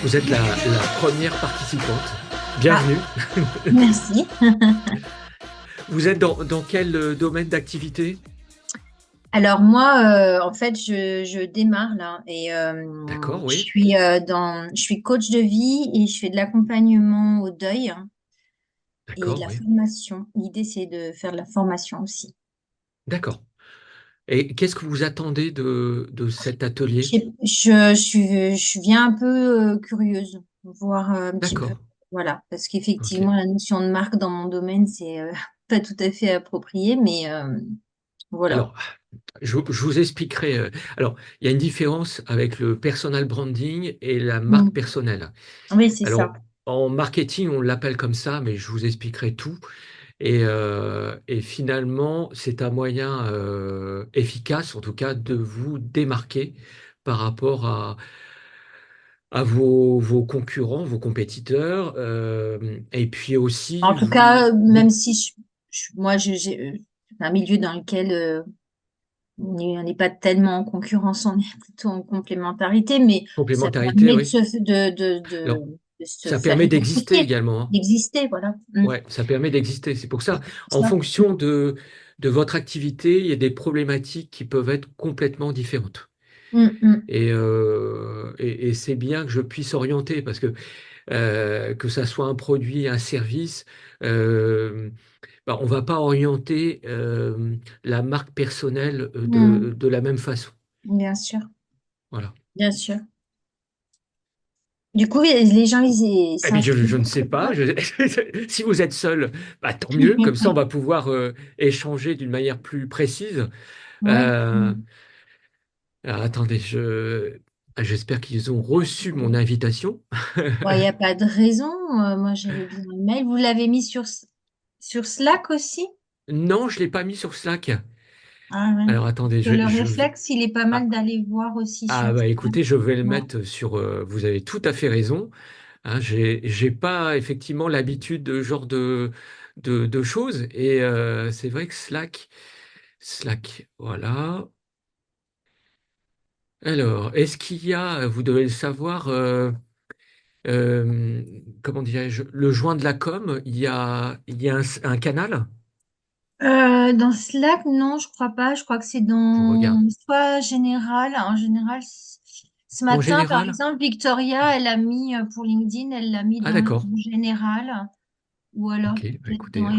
Vous êtes la première participante. Ah, Bienvenue. merci. Vous êtes dans quel domaine d'activité? Alors moi, en fait, je démarre là et D'accord, je oui. suis je suis coach de vie et je fais de l'accompagnement au deuil et de D'accord, la oui. formation. L'idée, c'est de faire de la formation aussi. D'accord. Et qu'est-ce que vous attendez de cet atelier? Je viens un peu curieuse, voir un petit peu, D'accord. voilà, parce Ok. qu'effectivement, la notion de marque dans mon domaine, c'est pas tout à fait approprié, mais voilà. Alors, je vous expliquerai. Alors, il y a une différence avec le personal branding et la marque Mm. personnelle. Oui, c'est ça. Alors, en marketing, on l'appelle comme ça, mais je vous expliquerai tout. Et finalement, c'est un moyen efficace, en tout cas, de vous démarquer par rapport à vos concurrents, vos compétiteurs, et puis aussi En tout vous, cas, vous même si moi, c'est un milieu dans lequel on n'est pas tellement en concurrence, on est plutôt en complémentarité, mais ça complémentarité, permet oui. Alors, de se ça faire permet d'exister identifier, également, hein. d'exister, voilà. Mm. Ouais, ça permet d'exister. C'est pour ça, en Ça. fonction de votre activité, il y a des problématiques qui peuvent être complètement différentes. Mm, mm, Et c'est bien que je puisse orienter parce que ça soit un produit, un service, euh, bah, on va pas orienter la marque personnelle mm. de la même façon. Bien sûr, Voilà. bien sûr. Du coup, les gens, ils Et puis s'inscrivent je ne sais pour pas, quoi? si vous êtes seul, bah, tant mieux, comme ça on va pouvoir échanger d'une manière plus précise. Ouais. Euh, Mm. alors, attendez, j'espère qu'ils ont reçu mon invitation. Bon, il n'y a pas de raison. Moi, j'avais bien le mail. Vous l'avez mis sur Slack aussi? Non, je ne l'ai pas mis sur Slack. Ah ouais. Alors attendez, Que le réflexe, il est pas ah, mal d'aller voir aussi ah, sur bah Slack. écoutez, je vais le Ouais. mettre sur. Vous avez tout à fait raison. Hein, j'ai pas effectivement l'habitude de ce genre de choses. Et c'est vrai que Slack, voilà. Alors, est-ce qu'il y a, vous devez le savoir, euh, comment dirais-je, le joint de la com, il y a un canal? Dans Slack, non, je crois pas. Je crois que c'est Je regarde. dans soit général. En général, ce En matin, par général? exemple, Victoria, elle a mis pour LinkedIn, elle l'a mis Ah dans d'accord. le général, ou alors Ok, bah peut-être écoutez, dans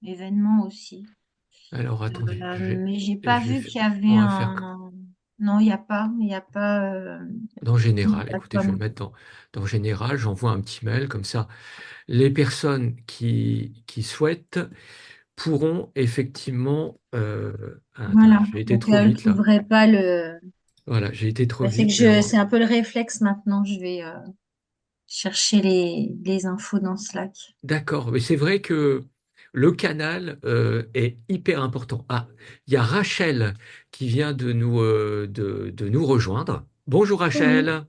événements aussi. alors attendez, Mais j'ai pas je vais vu qu'il y avait on va faire un. Non, il y a pas. dans général. Écoutez, je vais le Plateforme. mettre dans général. J'envoie un petit mail comme ça. Les personnes qui souhaitent pourront effectivement. Attendez, Voilà. j'ai été Donc, trop elle ne vite là. trouverait pas le. Voilà, j'ai été trop Bah, vite. Mais c'est un peu le réflexe maintenant. Je vais chercher les infos dans Slack. d'accord, mais c'est vrai que le canal est hyper important. Ah, il y a Rachel qui vient de nous rejoindre. Bonjour Oui. Rachel.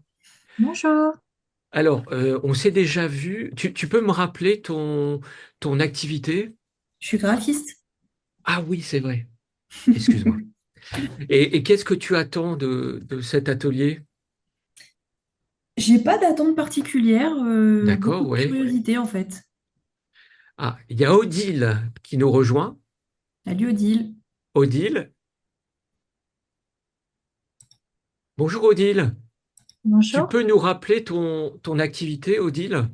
Bonjour. Alors, on s'est déjà vu. Tu peux me rappeler ton activité? Je suis graphiste. Ah oui, c'est vrai. Excuse-moi. Et qu'est-ce que tu attends de cet atelier? J'ai pas d'attente particulière, beaucoup D'accord, de ouais. curiosité en fait. Ah, il y a Odile qui nous rejoint. Salut Odile. Odile. Bonjour Odile. Tu Bonjour. peux nous rappeler ton activité, Odile?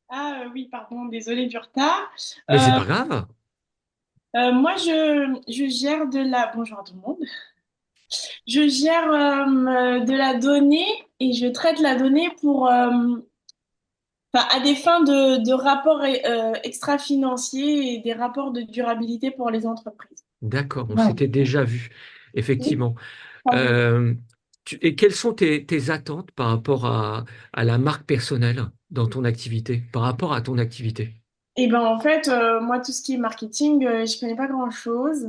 Ah oui, pardon, désolée du retard. Mais c'est Euh, pas grave. moi, je gère de la... Bonjour à tout le monde. Je gère de la donnée et je traite la donnée pour, enfin, à des fins de rapports extra-financiers et des rapports de durabilité pour les entreprises. D'accord, on Ouais. s'était déjà vu, Oui, effectivement. pardon. Euh, et quelles sont tes attentes par rapport à la marque personnelle dans ton activité, par rapport à ton activité? Et ben en fait, moi, tout ce qui est marketing, je connais pas grand-chose.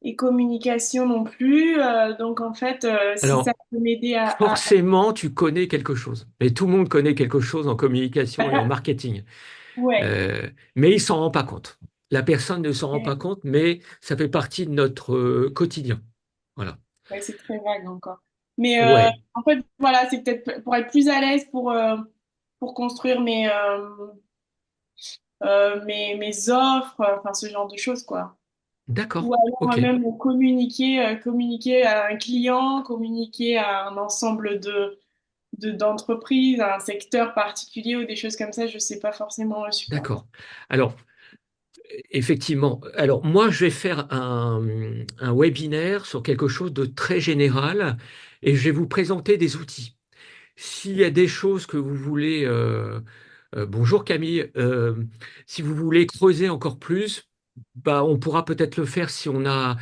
Et communication non plus. Donc en fait, si ça Alors, peut m'aider forcément, tu connais quelque chose. Et tout le monde connaît quelque chose en communication et en marketing. Ouais. Mais il s'en rend pas compte. La personne ne s'en rend pas compte, mais ça fait partie de notre quotidien. Voilà. Ouais, c'est très vague encore. Mais Ouais, en fait, voilà, c'est peut-être pour être plus à l'aise pour construire mes offres, enfin ce genre de choses, quoi. d'accord, Ou alors ok, même communiquer à un client, communiquer à un ensemble d'entreprises, à un secteur particulier ou des choses comme ça, je sais pas forcément super bien. d'accord. Alors, effectivement, alors moi, je vais faire un webinaire sur quelque chose de très général et je vais vous présenter des outils. S'il y a des choses que vous voulez, bonjour Camille, si vous voulez creuser encore plus, bah, on pourra peut-être le faire si on a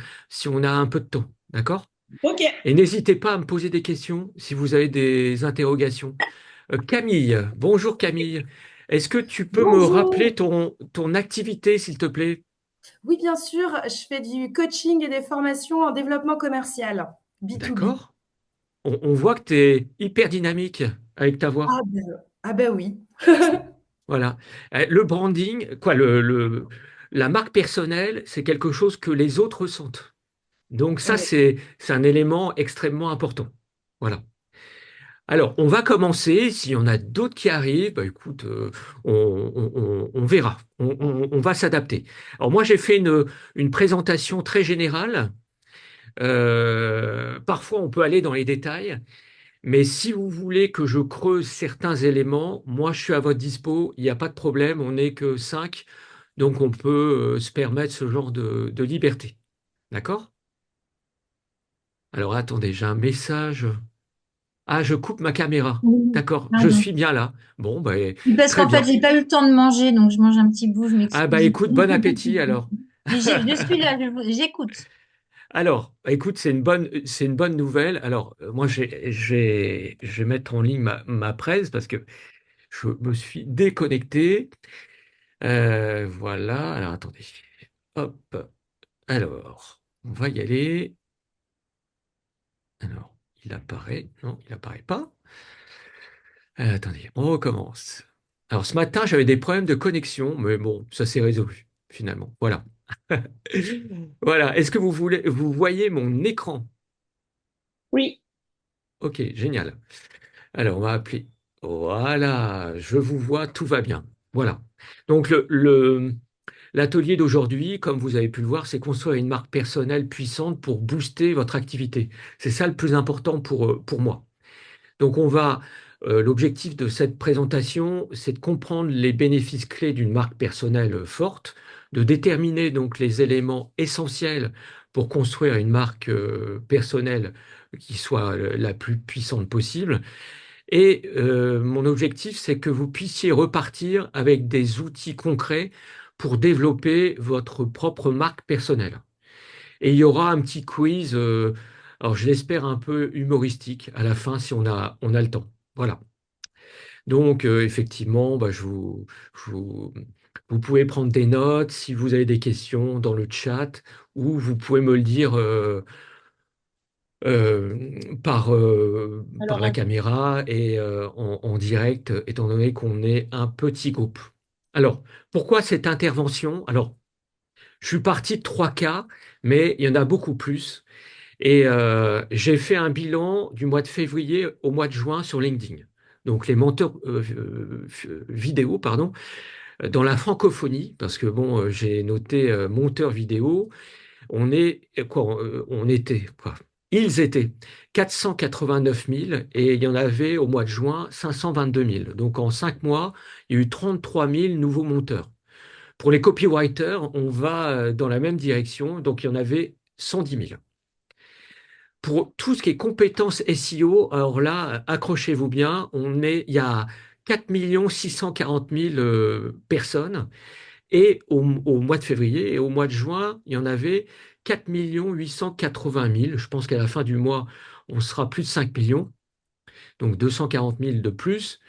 un peu de temps, d'accord? Ok. Et n'hésitez pas à me poser des questions si vous avez des interrogations. Camille, bonjour Camille. Est-ce que tu peux me rappeler Bonjour. ton activité, s'il te plaît? Oui, bien sûr, je fais du coaching et des formations en développement commercial, B2B. D'accord. On voit que tu es hyper dynamique avec ta voix. Ah ben oui. Voilà. Le branding, quoi, la marque personnelle, c'est quelque chose que les autres ressentent. Donc ça, Oui. c'est un élément extrêmement important. Voilà. Alors, on va commencer. S'il y en a d'autres qui arrivent, bah, écoute, on verra. On va s'adapter. Alors moi, j'ai fait une présentation très générale. Parfois, on peut aller dans les détails. Mais si vous voulez que je creuse certains éléments, moi je suis à votre dispo, il n'y a pas de problème, on n'est que 5, donc on peut se permettre ce genre de liberté. D'accord? Alors attendez, j'ai un message. Ah, je coupe ma caméra. Oui, D'accord, je pardon. suis bien là. Bon, bah, Oui, parce très qu'en fait, bien. j'ai pas eu le temps de manger, donc je mange un petit bout, je Ah bah m'excuse. écoute, bon appétit alors. Mais je suis là, j'écoute. Alors, bah, écoute, c'est une bonne nouvelle. Alors, moi, je vais mettre en ligne ma presse parce que je me suis déconnecté. Voilà, alors attendez. Hop, alors, on va y aller. Alors, il apparaît. Non, il apparaît pas. Attendez, on recommence. Alors, ce matin, j'avais des problèmes de connexion, mais bon, ça s'est résolu, finalement. Voilà. Voilà. Est-ce que vous voyez mon écran? Oui. Ok, génial. Alors, on va appeler. Voilà, je vous vois, tout va bien. Voilà. Donc, l'atelier d'aujourd'hui, comme vous avez pu le voir, c'est construire une marque personnelle puissante pour booster votre activité. C'est ça le plus important pour moi. Donc l'objectif de cette présentation, c'est de comprendre les bénéfices clés d'une marque personnelle forte, de déterminer donc les éléments essentiels pour construire une marque personnelle qui soit la plus puissante possible. Et mon objectif, c'est que vous puissiez repartir avec des outils concrets pour développer votre propre marque personnelle. Et il y aura un petit quiz, alors je l'espère un peu humoristique à la fin si on a le temps. Voilà. Donc effectivement, bah, je vous, vous pouvez prendre des notes si vous avez des questions dans le chat ou vous pouvez me le dire par Alors, la caméra et en direct, étant donné qu'on est un petit groupe. Alors, pourquoi cette intervention? Alors, je suis parti de 3 cas, mais il y en a beaucoup plus. Et j'ai fait un bilan du mois de février au mois de juin sur LinkedIn. Donc les monteurs vidéo, pardon, dans la francophonie, parce que bon, j'ai noté monteur vidéo, on est quoi, on était quoi, ils étaient 489 000 et il y en avait au mois de juin 522 000. Donc en 5 mois, il y a eu 33 000 nouveaux monteurs. Pour les copywriters, on va dans la même direction, donc il y en avait 110 000. Pour tout ce qui est compétences SEO, alors là, accrochez-vous bien, il y a 4 640 000 personnes et au mois de février et au mois de juin, il y en avait 4 880 000. Je pense qu'à la fin du mois, on sera plus de 5 millions, donc 240 000 de plus.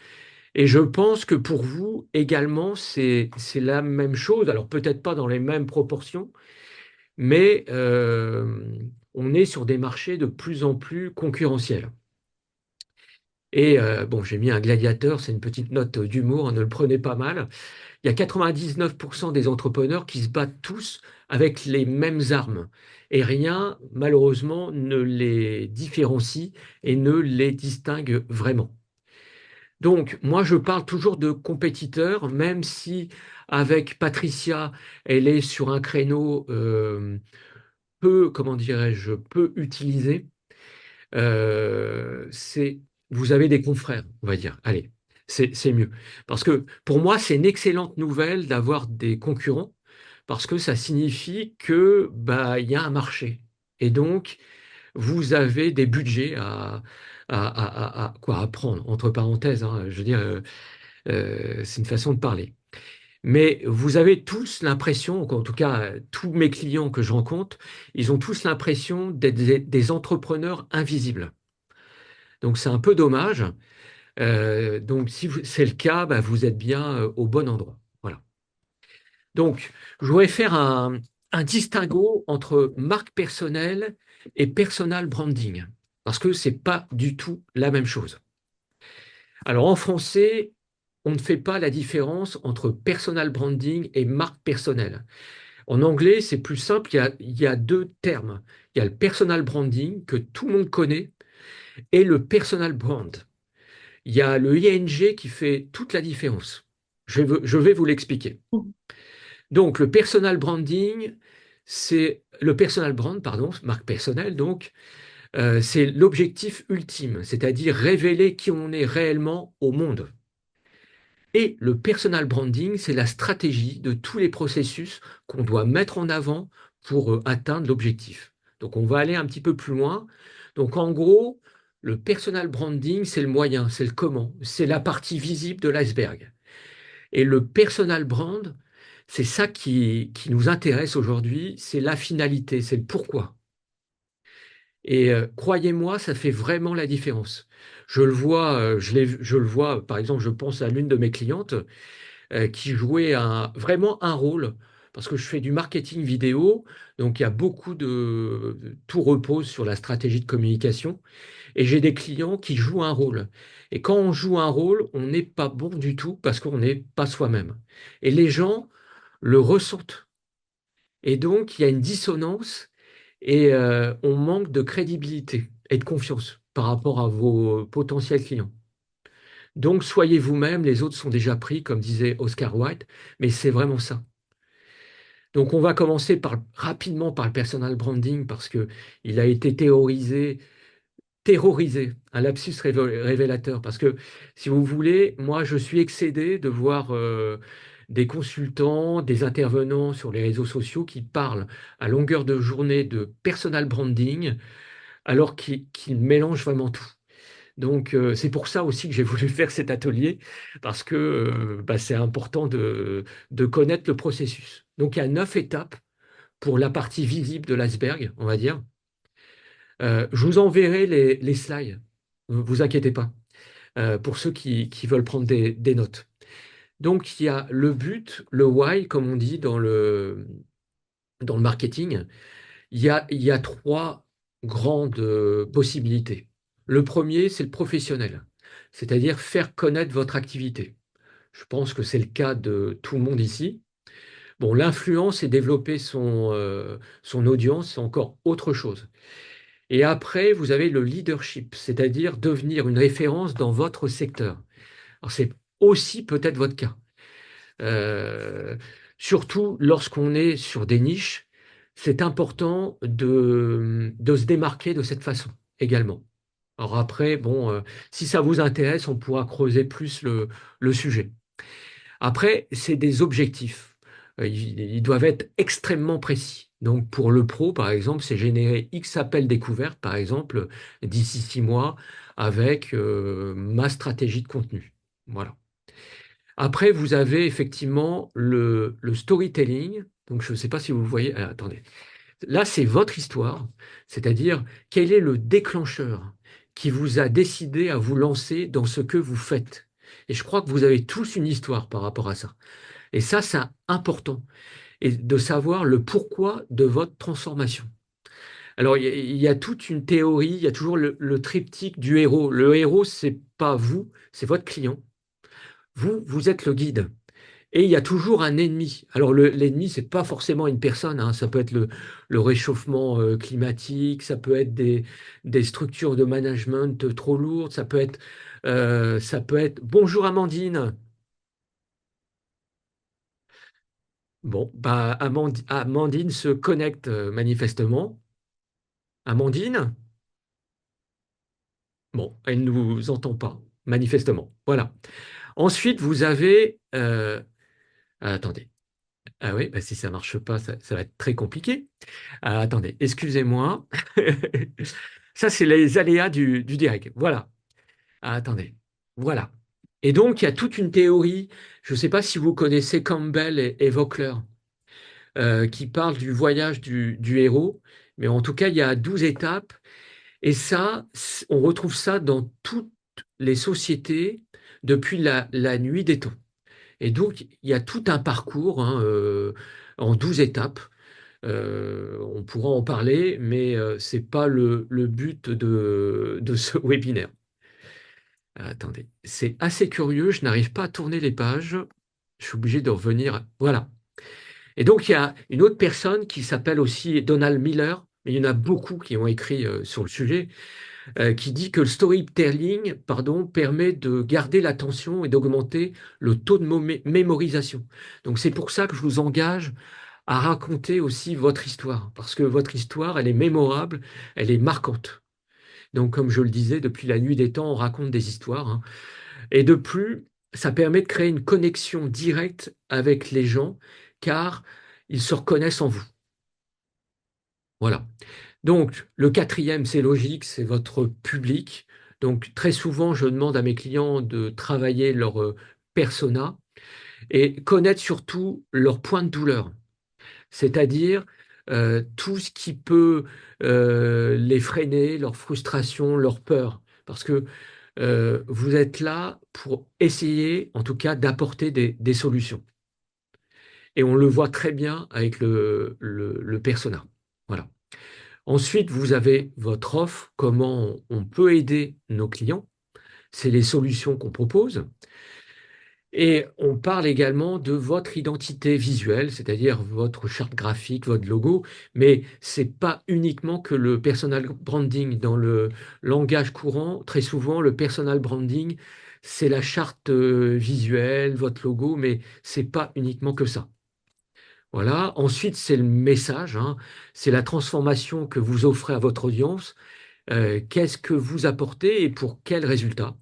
Et je pense que pour vous également, c'est la même chose. Alors peut-être pas dans les mêmes proportions, mais on est sur des marchés de plus en plus concurrentiels. Et bon, j'ai mis un gladiateur, c'est une petite note d'humour, ne le prenez pas mal. Il y a 99% des entrepreneurs qui se battent tous avec les mêmes armes. Et rien, malheureusement, ne les différencie et ne les distingue vraiment. Donc, moi, je parle toujours de compétiteurs, même si avec Patricia, elle est sur un créneau peu, comment dirais-je, peu utilisé. C'est, vous avez des confrères, on va dire. Allez, c'est mieux. Parce que pour moi, c'est une excellente nouvelle d'avoir des concurrents, parce que ça signifie que bah, il y a un marché. Et donc, vous avez des budgets à prendre, entre parenthèses, hein, je veux dire, c'est une façon de parler. Mais vous avez tous l'impression, en tout cas tous mes clients que je rencontre, ils ont tous l'impression d'être des entrepreneurs invisibles. Donc c'est un peu dommage. Donc si c'est le cas, bah, vous êtes bien au bon endroit. Voilà. Donc je voudrais faire un distinguo entre marque personnelle et personal branding, parce que c'est pas du tout la même chose. Alors en français, on ne fait pas la différence entre personal branding et marque personnelle. En anglais, c'est plus simple, il y a deux termes. Il y a le personal branding que tout le monde connaît et le personal brand. Il y a le ING qui fait toute la différence. Je vais vous l'expliquer. Donc, le personal branding, c'est le personal brand, pardon, marque personnelle, donc, c'est l'objectif ultime, c'est-à-dire révéler qui on est réellement au monde. Et le personal branding, c'est la stratégie de tous les processus qu'on doit mettre en avant pour atteindre l'objectif. Donc, on va aller un petit peu plus loin. Donc, en gros, le personal branding, c'est le moyen, c'est le comment, c'est la partie visible de l'iceberg. Et le personal brand, c'est ça qui nous intéresse aujourd'hui, c'est la finalité, c'est le pourquoi. Et croyez-moi, ça fait vraiment la différence. Je le vois, je le vois, par exemple, je pense à l'une de mes clientes qui jouait vraiment un rôle, parce que je fais du marketing vidéo, donc il y a beaucoup tout repose sur la stratégie de communication, et j'ai des clients qui jouent un rôle. Et quand on joue un rôle, on n'est pas bon du tout parce qu'on n'est pas soi-même. Et les gens le ressentent. Et donc, il y a une dissonance et on manque de crédibilité et de confiance par rapport à vos potentiels clients. Donc, soyez vous-même, les autres sont déjà pris, comme disait Oscar Wilde, mais c'est vraiment ça. Donc, on va commencer rapidement par le personal branding parce que il a été terrorisé, un lapsus révélateur. Parce que, si vous voulez, moi, je suis excédé de voir des consultants, des intervenants sur les réseaux sociaux qui parlent à longueur de journée de personal branding, alors qu'ils mélangent vraiment tout. Donc, c'est pour ça aussi que j'ai voulu faire cet atelier, parce que bah, c'est important de connaître le processus. Donc, il y a 9 étapes pour la partie visible de l'iceberg, on va dire. Je vous enverrai les slides, ne vous inquiétez pas, pour ceux qui veulent prendre des notes. Donc, il y a le but, le why, comme on dit dans le marketing. Il y a trois grandes possibilités. Le premier, c'est le professionnel, c'est-à-dire faire connaître votre activité. Je pense que c'est le cas de tout le monde ici. Bon, l'influence et développer son audience, c'est encore autre chose. Et après, vous avez le leadership, c'est-à-dire devenir une référence dans votre secteur. Alors, c'est aussi peut-être votre cas. Euh, Surtout lorsqu'on est sur des niches, c'est important de se démarquer de cette façon également. Alors après, bon, si ça vous intéresse, on pourra creuser plus le sujet. Après, c'est des objectifs. Ils doivent être extrêmement précis. Donc pour le pro, par exemple, c'est générer X appels découvertes, par exemple, d'ici 6 mois, avec ma stratégie de contenu. Voilà. Après, vous avez effectivement le storytelling. Donc, je ne sais pas si vous voyez. Attendez. Là, c'est votre histoire. C'est-à-dire, quel est le déclencheur qui vous a décidé à vous lancer dans ce que vous faites? Et je crois que vous avez tous une histoire par rapport à ça. Et ça, c'est important. Et de savoir le pourquoi de votre transformation. Alors, il y a toute une théorie, il y a toujours le triptyque du héros. Le héros, c'est pas vous, c'est votre client. Vous, vous êtes le guide. Et il y a toujours un ennemi. Alors l'ennemi, c'est pas forcément une personne, hein. Ça peut être le réchauffement climatique, ça peut être des structures de management trop lourdes, ça peut être. Bonjour Amandine. Bon, bah Amandine se connecte manifestement. Amandine? Bon, elle ne nous entend pas, manifestement. Voilà. Ensuite, vous avez. Attendez. Ah oui, bah si ça marche pas, ça va être très compliqué. Attendez, excusez-moi. Ça, c'est les aléas du direct. Voilà. Attendez. Voilà. Et donc, il y a toute une théorie. Je ne sais pas si vous connaissez Campbell et Voeckler, qui parlent du voyage du héros. Mais en tout cas, il y a 12 étapes. Et ça, on retrouve ça dans toutes les sociétés depuis la nuit des temps. Et donc, il y a tout un parcours, hein, en 12 étapes. On pourra en parler, mais ce n'est pas le but de ce webinaire. Attendez, c'est assez curieux, je n'arrive pas à tourner les pages. Je suis obligé de revenir. Voilà. Et donc, il y a une autre personne qui s'appelle aussi Donald Miller, mais il y en a beaucoup qui ont écrit sur le sujet, qui dit que le storytelling, pardon, permet de garder l'attention et d'augmenter le taux de mémorisation. Donc, c'est pour ça que je vous engage à raconter aussi votre histoire, parce que votre histoire, elle est mémorable, elle est marquante. Donc, comme je le disais, depuis la nuit des temps, on raconte des histoires, hein. Et de plus, ça permet de créer une connexion directe avec les gens, car ils se reconnaissent en vous. Voilà. Donc, le quatrième, c'est logique, c'est votre public. Donc, très souvent, je demande à mes clients de travailler leur persona et connaître surtout leurs points de douleur, c'est-à-dire tout ce qui peut les freiner, leur frustration, leur peur. Parce que vous êtes là pour essayer, en tout cas, d'apporter des solutions. Et on le voit très bien avec le persona. Voilà. Ensuite, vous avez votre offre, comment on peut aider nos clients. C'est les solutions qu'on propose. Et on parle également de votre identité visuelle, c'est-à-dire votre charte graphique, votre logo, mais c'est pas uniquement que le personal branding. Dans le langage courant, très souvent, le personal branding, c'est la charte visuelle, votre logo, mais c'est pas uniquement que ça. Voilà. Ensuite, c'est le message, hein. C'est la transformation que vous offrez à votre audience. Qu'est-ce que vous apportez et pour quels résultats?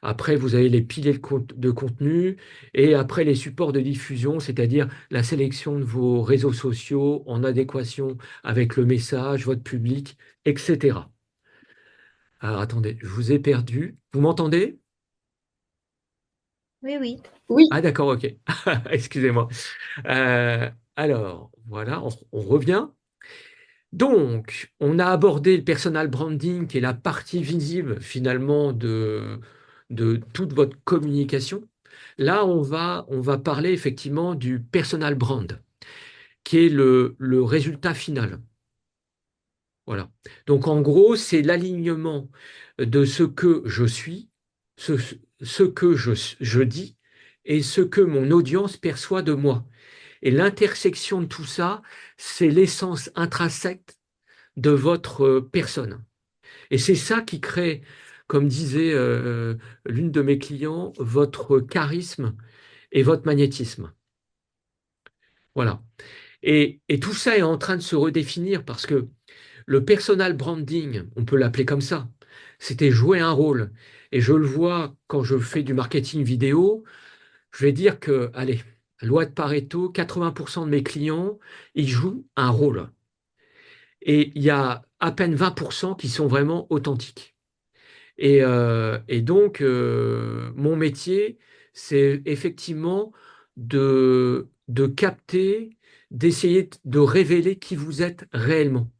Après, vous avez les piliers de contenu et après les supports de diffusion, c'est-à-dire la sélection de vos réseaux sociaux en adéquation avec le message, votre public, etc. Alors attendez, je vous ai perdu. Vous m'entendez? Oui, oui. Oui. Ah d'accord, ok. Excusez-moi. Alors, voilà, on revient. Donc, on a abordé le personal branding, qui est la partie visible finalement de toute votre communication. Là, on va parler effectivement du personal brand, qui est le résultat final. Voilà. Donc, en gros, c'est l'alignement de ce que je suis, ce, ce que je dis et ce que mon audience perçoit de moi. Et l'intersection de tout ça, c'est l'essence intrinsèque de votre personne. Et c'est ça qui crée, comme disait l'une de mes clients, votre charisme et votre magnétisme. Voilà. Et tout ça est en train de se redéfinir parce que le personal branding, on peut l'appeler comme ça, c'était jouer un rôle. Et je le vois quand je fais du marketing vidéo, je vais dire que, allez, loi de Pareto, 80% de mes clients, ils jouent un rôle. Et il y a à peine 20% qui sont vraiment authentiques. Et donc, mon métier, c'est effectivement de capter, d'essayer de révéler qui vous êtes réellement.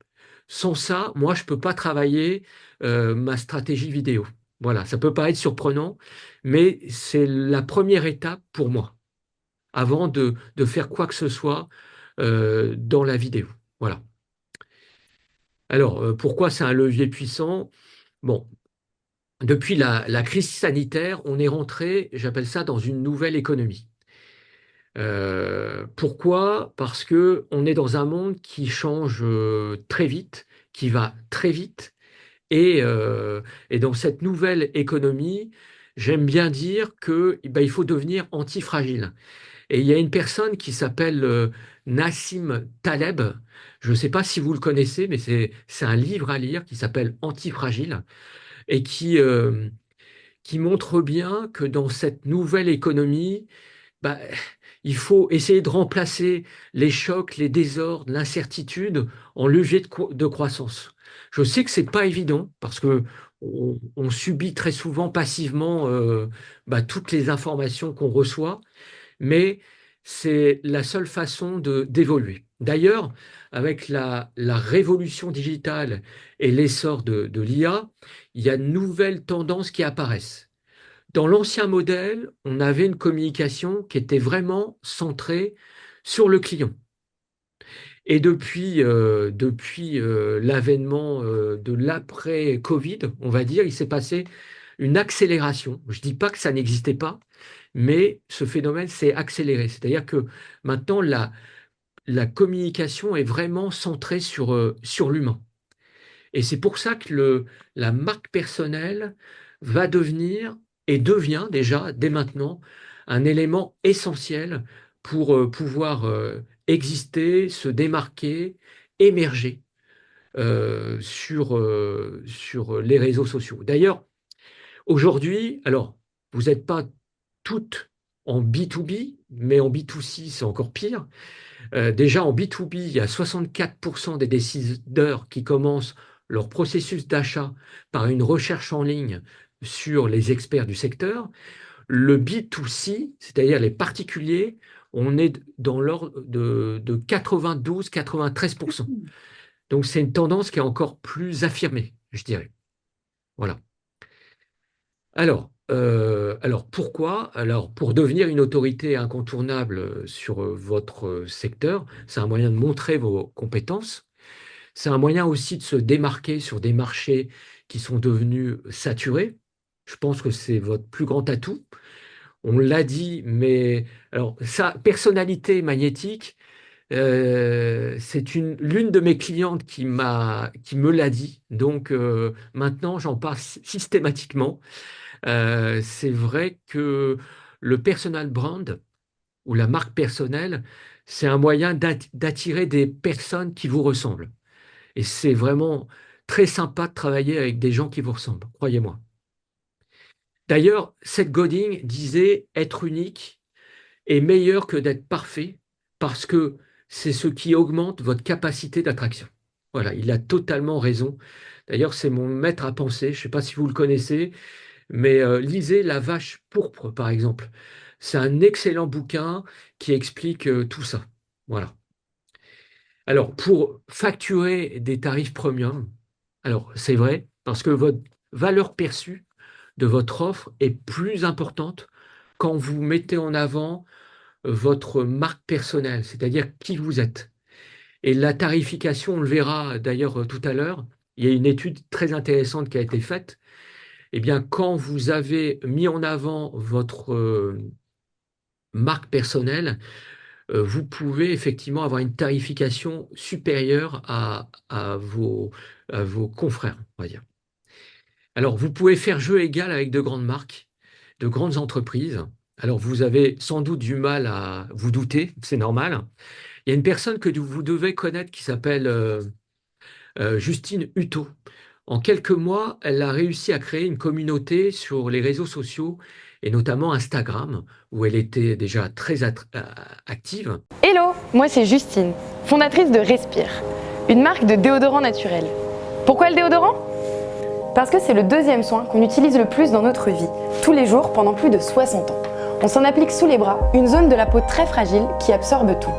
Sans ça, moi, je ne peux pas travailler ma stratégie vidéo. Voilà, ça peut paraître surprenant, mais c'est la première étape pour moi, avant de faire quoi que ce soit dans la vidéo. Voilà. Alors, pourquoi c'est un levier puissant? Bon, depuis la crise sanitaire, on est rentré, j'appelle ça, dans une nouvelle économie. Pourquoi? Parce que on est dans un monde qui change très vite, qui va très vite, et dans cette nouvelle économie, j'aime bien dire que ben, il faut devenir antifragile. Et il y a une personne qui s'appelle Nassim Taleb. Je ne sais pas si vous le connaissez, mais c'est un livre à lire qui s'appelle Antifragile et qui montre bien que dans cette nouvelle économie, bah, il faut essayer de remplacer les chocs, les désordres, l'incertitude en levier de croissance. Je sais que c'est pas évident parce que on subit très souvent passivement bah, toutes les informations qu'on reçoit, mais c'est la seule façon d'évoluer. D'ailleurs, avec la révolution digitale et l'essor de l'IA, il y a de nouvelles tendances qui apparaissent. Dans l'ancien modèle, on avait une communication qui était vraiment centrée sur le client. Et depuis l'avènement de l'après-Covid, on va dire, il s'est passé une accélération. Je ne dis pas que ça n'existait pas, mais ce phénomène s'est accéléré. C'est-à-dire que maintenant, la communication est vraiment centrée sur l'humain. Et c'est pour ça que la marque personnelle va devenir, et devient déjà, dès maintenant, un élément essentiel pour pouvoir exister, se démarquer, émerger sur les réseaux sociaux. D'ailleurs, aujourd'hui, alors, vous n'êtes pas toutes en B2B, mais en B2C, c'est encore pire. Déjà, en B2B, il y a 64% des décideurs qui commencent leur processus d'achat par une recherche en ligne sur les experts du secteur. Le B2C, c'est-à-dire les particuliers, on est dans l'ordre de 92-93%. Donc, c'est une tendance qui est encore plus affirmée, je dirais. Voilà. Alors pourquoi? Alors, pour devenir une autorité incontournable sur votre secteur, c'est un moyen de montrer vos compétences. C'est un moyen aussi de se démarquer sur des marchés qui sont devenus saturés. Je pense que c'est votre plus grand atout. On l'a dit, mais alors, sa personnalité magnétique, c'est l'une de mes clientes qui me l'a dit. Donc, maintenant, j'en parle systématiquement. C'est vrai que le personal brand ou la marque personnelle, c'est un moyen d'attirer des personnes qui vous ressemblent. Et c'est vraiment très sympa de travailler avec des gens qui vous ressemblent, croyez-moi. D'ailleurs, Seth Godin disait être unique est meilleur que d'être parfait parce que c'est ce qui augmente votre capacité d'attraction. Voilà, il a totalement raison. D'ailleurs, c'est mon maître à penser. Je ne sais pas si vous le connaissez, mais lisez La vache pourpre, par exemple. C'est un excellent bouquin qui explique tout ça. Voilà. Alors, pour facturer des tarifs premium, alors c'est vrai, parce que votre valeur perçue de votre offre est plus importante quand vous mettez en avant votre marque personnelle, c'est-à-dire qui vous êtes. Et la tarification, on le verra d'ailleurs tout à l'heure, il y a une étude très intéressante qui a été faite. Eh bien, quand vous avez mis en avant votre marque personnelle, vous pouvez effectivement avoir une tarification supérieure à vos confrères, on va dire. Alors, vous pouvez faire jeu égal avec de grandes marques, de grandes entreprises. Alors, vous avez sans doute du mal à vous douter, c'est normal. Il y a une personne que vous devez connaître qui s'appelle Justine Hutto. En quelques mois, elle a réussi à créer une communauté sur les réseaux sociaux et notamment Instagram, où elle était déjà très active. Hello, moi c'est Justine, fondatrice de Respire, une marque de déodorant naturel. Pourquoi le déodorant ? Parce que c'est le deuxième soin qu'on utilise le plus dans notre vie, tous les jours pendant plus de 60 ans. On s'en applique sous les bras, une zone de la peau très fragile qui absorbe tout.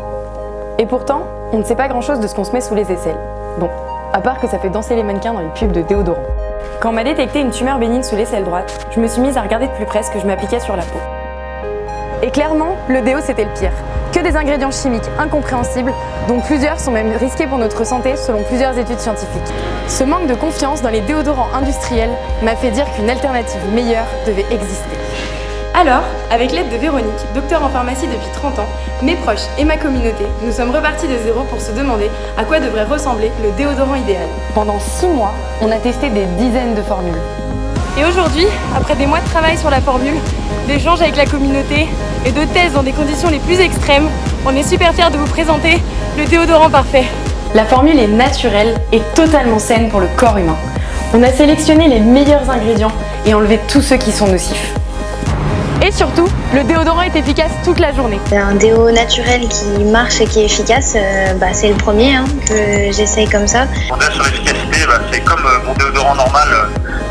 Et pourtant, on ne sait pas grand-chose de ce qu'on se met sous les aisselles. Bon, à part que ça fait danser les mannequins dans les pubs de déodorant. Quand on m'a détecté une tumeur bénigne sous l'aisselle droite, je me suis mise à regarder de plus près ce que je m'appliquais sur la peau. Et clairement, le déo c'était le pire. que des ingrédients chimiques incompréhensibles, dont plusieurs sont même risqués pour notre santé selon plusieurs études scientifiques. Ce manque de confiance dans les déodorants industriels m'a fait dire qu'une alternative meilleure devait exister. Alors, avec l'aide de Véronique, docteur en pharmacie depuis 30 ans, mes proches et ma communauté, nous sommes repartis de zéro pour se demander à quoi devrait ressembler le déodorant idéal. Pendant 6 mois, on a testé des dizaines de formules. Et aujourd'hui, après des mois de travail sur la formule, d'échanges avec la communauté et de tests dans des conditions les plus extrêmes, on est super fiers de vous présenter le déodorant parfait. La formule est naturelle et totalement saine pour le corps humain. On a sélectionné les meilleurs ingrédients et enlevé tous ceux qui sont nocifs. Et surtout, le déodorant est efficace toute la journée. Un déo naturel qui marche et qui est efficace, c'est le premier que j'essaye comme ça. Déjà sur l'efficacité, c'est comme mon déodorant normal,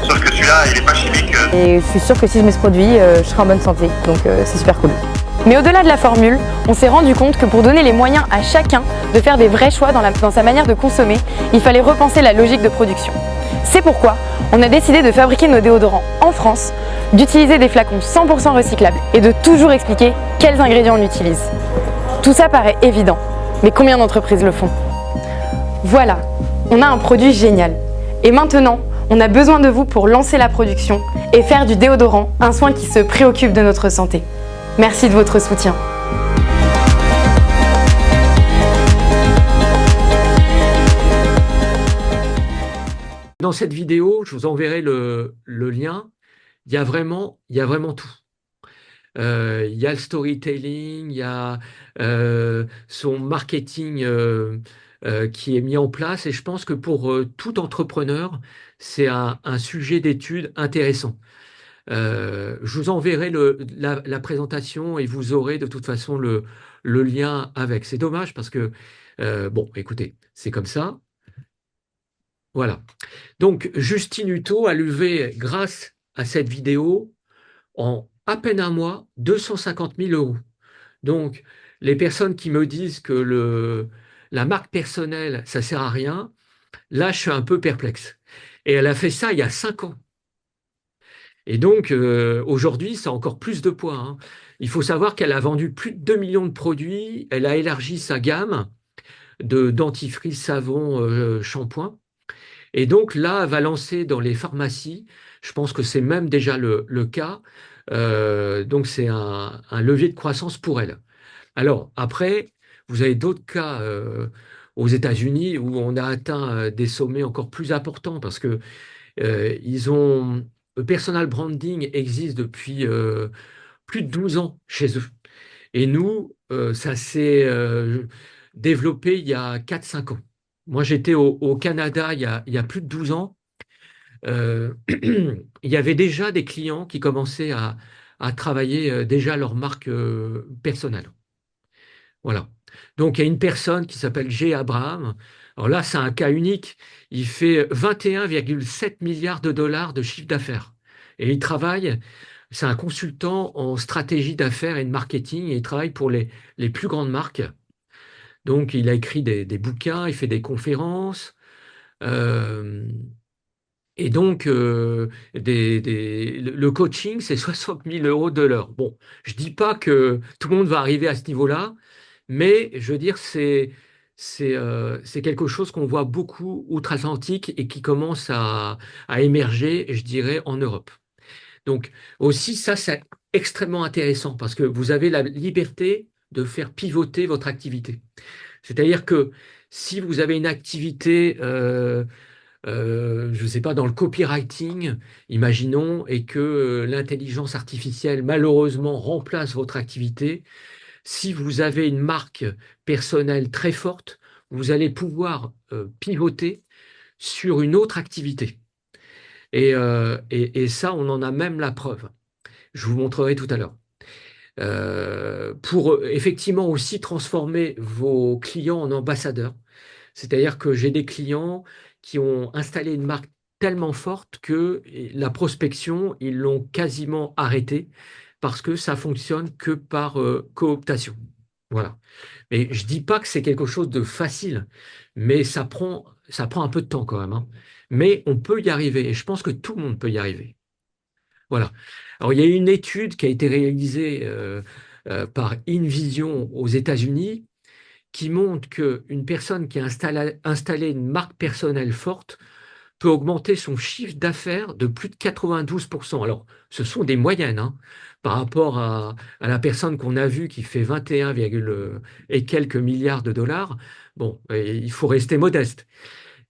sauf que celui-là, il n'est pas chimique. Et je suis sûre que si je mets ce produit, je serai en bonne santé, donc c'est super cool. Mais au-delà de la formule, on s'est rendu compte que pour donner les moyens à chacun de faire des vrais choix dans sa manière de consommer, il fallait repenser la logique de production. C'est pourquoi on a décidé de fabriquer nos déodorants en France, d'utiliser des flacons 100% recyclables et de toujours expliquer quels ingrédients on utilise. Tout ça paraît évident, mais combien d'entreprises le font? Voilà, on a un produit génial. Et maintenant, on a besoin de vous pour lancer la production et faire du déodorant un soin qui se préoccupe de notre santé. Merci de votre soutien. Dans cette vidéo, je vous enverrai le lien. Il y a vraiment tout. Il y a le storytelling, il y a son marketing qui est mis en place. Et je pense que pour tout entrepreneur, c'est un sujet d'étude intéressant. Je vous enverrai la présentation et vous aurez de toute façon le lien avec. C'est dommage parce que, bon, écoutez, c'est comme ça. Voilà. Donc, Justine Hutto a levé, grâce à cette vidéo, en à peine un mois, 250 000 euros. Donc, les personnes qui me disent que la marque personnelle, ça ne sert à rien, là, je suis un peu perplexe. Et elle a fait ça il y a 5 ans. Et donc, aujourd'hui, ça a encore plus de poids, hein. Il faut savoir qu'elle a vendu plus de 2 millions de produits, elle a élargi sa gamme de dentifrice, savon, shampoing. Et donc là, elle va lancer dans les pharmacies, je pense que c'est même déjà le cas, donc c'est un levier de croissance pour elle. Alors après, vous avez d'autres cas aux États-Unis où on a atteint des sommets encore plus importants parce que le personal branding existe depuis plus de 12 ans chez eux. Et nous, ça s'est développé il y a 4-5 ans. Moi, j'étais au Canada il y a plus de 12 ans. Il y avait déjà des clients qui commençaient à travailler déjà leur marque personnelle. Voilà. Donc, il y a une personne qui s'appelle Jay Abraham. Alors là, c'est un cas unique. Il fait 21,7 milliards de dollars de chiffre d'affaires. Et il travaille, c'est un consultant en stratégie d'affaires et de marketing. Et il travaille pour les plus grandes marques. Donc, il a écrit des bouquins, il fait des conférences. Et donc, le coaching, c'est 60 000 euros de l'heure. Bon, je ne dis pas que tout le monde va arriver à ce niveau-là, mais je veux dire, c'est quelque chose qu'on voit beaucoup outre-Atlantique et qui commence à émerger, je dirais, en Europe. Donc, aussi, ça, c'est extrêmement intéressant parce que vous avez la liberté de faire pivoter votre activité. C'est-à-dire que si vous avez une activité, je ne sais pas, dans le copywriting, imaginons, et que l'intelligence artificielle, malheureusement, remplace votre activité, si vous avez une marque personnelle très forte, vous allez pouvoir pivoter sur une autre activité. Et ça, on en a même la preuve. Je vous montrerai tout à l'heure. Pour effectivement aussi transformer vos clients en ambassadeurs. C'est-à-dire que j'ai des clients qui ont installé une marque tellement forte que la prospection, ils l'ont quasiment arrêtée parce que ça fonctionne que par cooptation. Voilà. Mais je dis pas que c'est quelque chose de facile, mais ça prend un peu de temps quand même, hein. Mais on peut y arriver et je pense que tout le monde peut y arriver. Voilà. Alors, il y a une étude qui a été réalisée par InVision aux États-Unis qui montre qu'une personne qui a installé une marque personnelle forte peut augmenter son chiffre d'affaires de plus de 92%. Alors, ce sont des moyennes, hein, par rapport à la personne qu'on a vue qui fait 21, et quelques milliards de dollars. Bon, il faut rester modeste.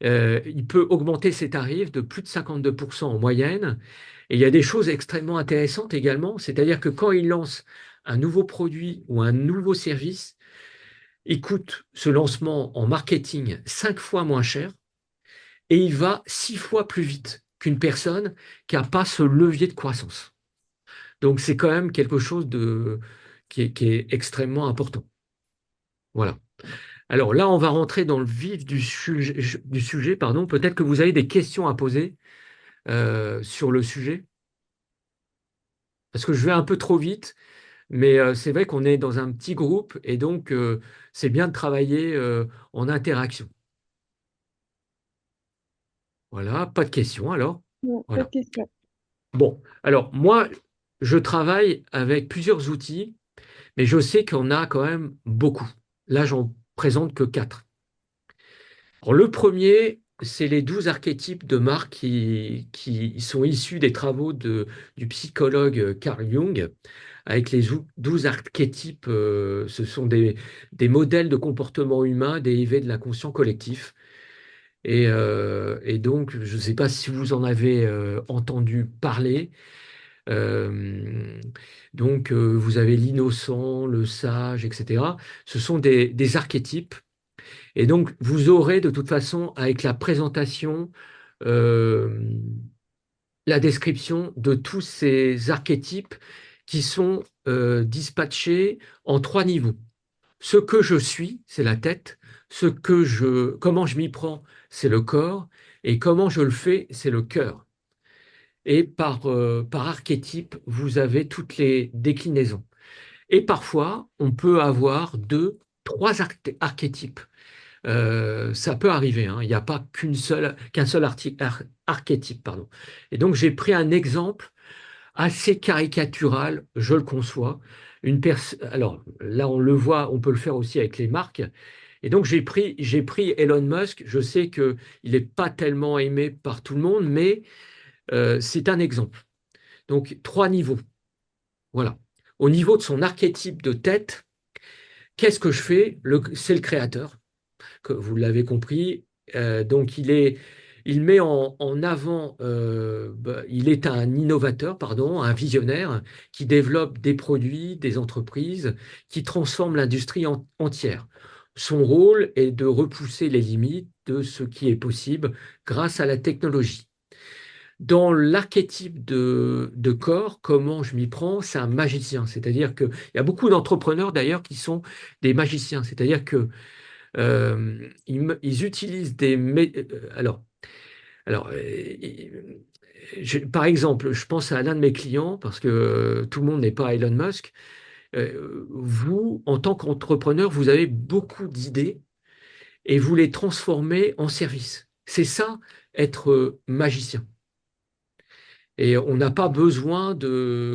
Il peut augmenter ses tarifs de plus de 52% en moyenne. Et il y a des choses extrêmement intéressantes également, c'est-à-dire que quand il lance un nouveau produit ou un nouveau service, il coûte ce lancement en marketing 5 fois moins cher et il va 6 fois plus vite qu'une personne qui n'a pas ce levier de croissance. Donc c'est quand même quelque chose qui est extrêmement important. Voilà. Alors là, on va rentrer dans le vif du sujet, pardon. Peut-être que vous avez des questions à poser sur le sujet, parce que je vais un peu trop vite, mais c'est vrai qu'on est dans un petit groupe et donc c'est bien de travailler en interaction. Voilà, pas de questions alors. Non, pas Voilà. de question. Bon, alors moi, je travaille avec plusieurs outils, mais je sais qu'on a quand même beaucoup. Là, j'en présente que 4. Alors, le premier, c'est les 12 archétypes de marque qui sont issus des travaux du psychologue Carl Jung. Avec les 12 archétypes, ce sont des modèles de comportement humain dérivés de l'inconscient collectif. Et donc, je ne sais pas si vous en avez entendu parler. Euh, donc, vous avez l'innocent, le sage, etc. Ce sont des archétypes. Et donc, vous aurez de toute façon, avec la présentation, euh, la description de tous ces archétypes qui sont dispatchés en 3 niveaux. Ce que je suis, c'est la tête. Comment je m'y prends, c'est le corps. Et comment je le fais, c'est le cœur. Et par archétype, vous avez toutes les déclinaisons. Et parfois, on peut avoir 2, 3 archétypes. Ça peut arriver, hein. Il n'y a pas qu'un seul archétype, pardon. Et donc, j'ai pris un exemple assez caricatural, je le conçois. Alors là, on le voit, on peut le faire aussi avec les marques. Et donc, j'ai pris Elon Musk. Je sais qu'il n'est pas tellement aimé par tout le monde, mais c'est un exemple. Donc, 3 niveaux. Voilà. Au niveau de son archétype de tête, qu'est-ce que je fais? C'est le créateur, que vous l'avez compris. Donc, il met en avant, il est un innovateur, pardon, un visionnaire qui développe des produits, des entreprises, qui transforment l'industrie entière. Son rôle est de repousser les limites de ce qui est possible grâce à la technologie. Dans l'archétype de corps, comment je m'y prends? C'est un magicien. C'est-à-dire qu'il y a beaucoup d'entrepreneurs d'ailleurs qui sont des magiciens. C'est-à-dire que ils utilisent par exemple, je pense à l'un de mes clients, parce que tout le monde n'est pas Elon Musk. Vous, en tant qu'entrepreneur, vous avez beaucoup d'idées et vous les transformez en service. C'est ça, être magicien. Et on n'a pas besoin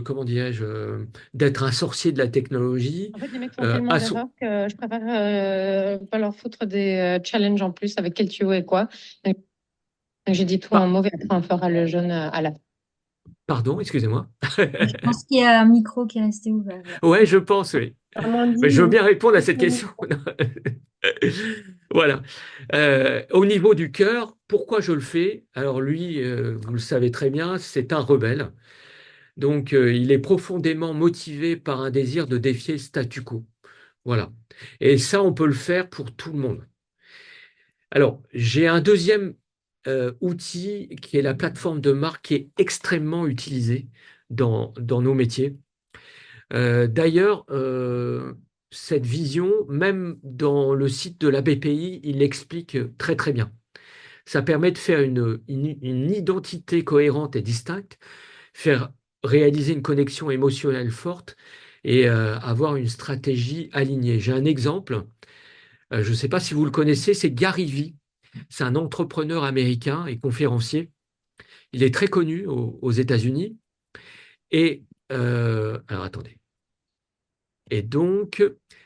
comment dirais-je, d'être un sorcier de la technologie. En fait, les mecs font tellement d'erreurs que je préfère pas leur foutre des challenges en plus avec quel tuyau et quoi. Donc, j'ai dit tout en mauvais, après on fera le jaune à la fin. Pardon, excusez-moi. Je pense qu'il y a un micro qui est resté ouvert. Ouais, je pense, oui. Mais je veux bien répondre à cette question. Voilà. Au niveau du cœur, pourquoi je le fais? Alors lui, vous le savez très bien, c'est un rebelle. Donc, il est profondément motivé par un désir de défier le statu quo. Voilà. Et ça, on peut le faire pour tout le monde. Alors, j'ai un deuxième outil qui est la plateforme de marque qui est extrêmement utilisée dans nos métiers. D'ailleurs, cette vision, même dans le site de la BPI, il l'explique très très bien. Ça permet de faire une identité cohérente et distincte, faire réaliser une connexion émotionnelle forte et avoir une stratégie alignée. J'ai un exemple, je ne sais pas si vous le connaissez, c'est Gary Vee. C'est un entrepreneur américain et conférencier. Il est très connu aux États-Unis. Et alors attendez. Et donc,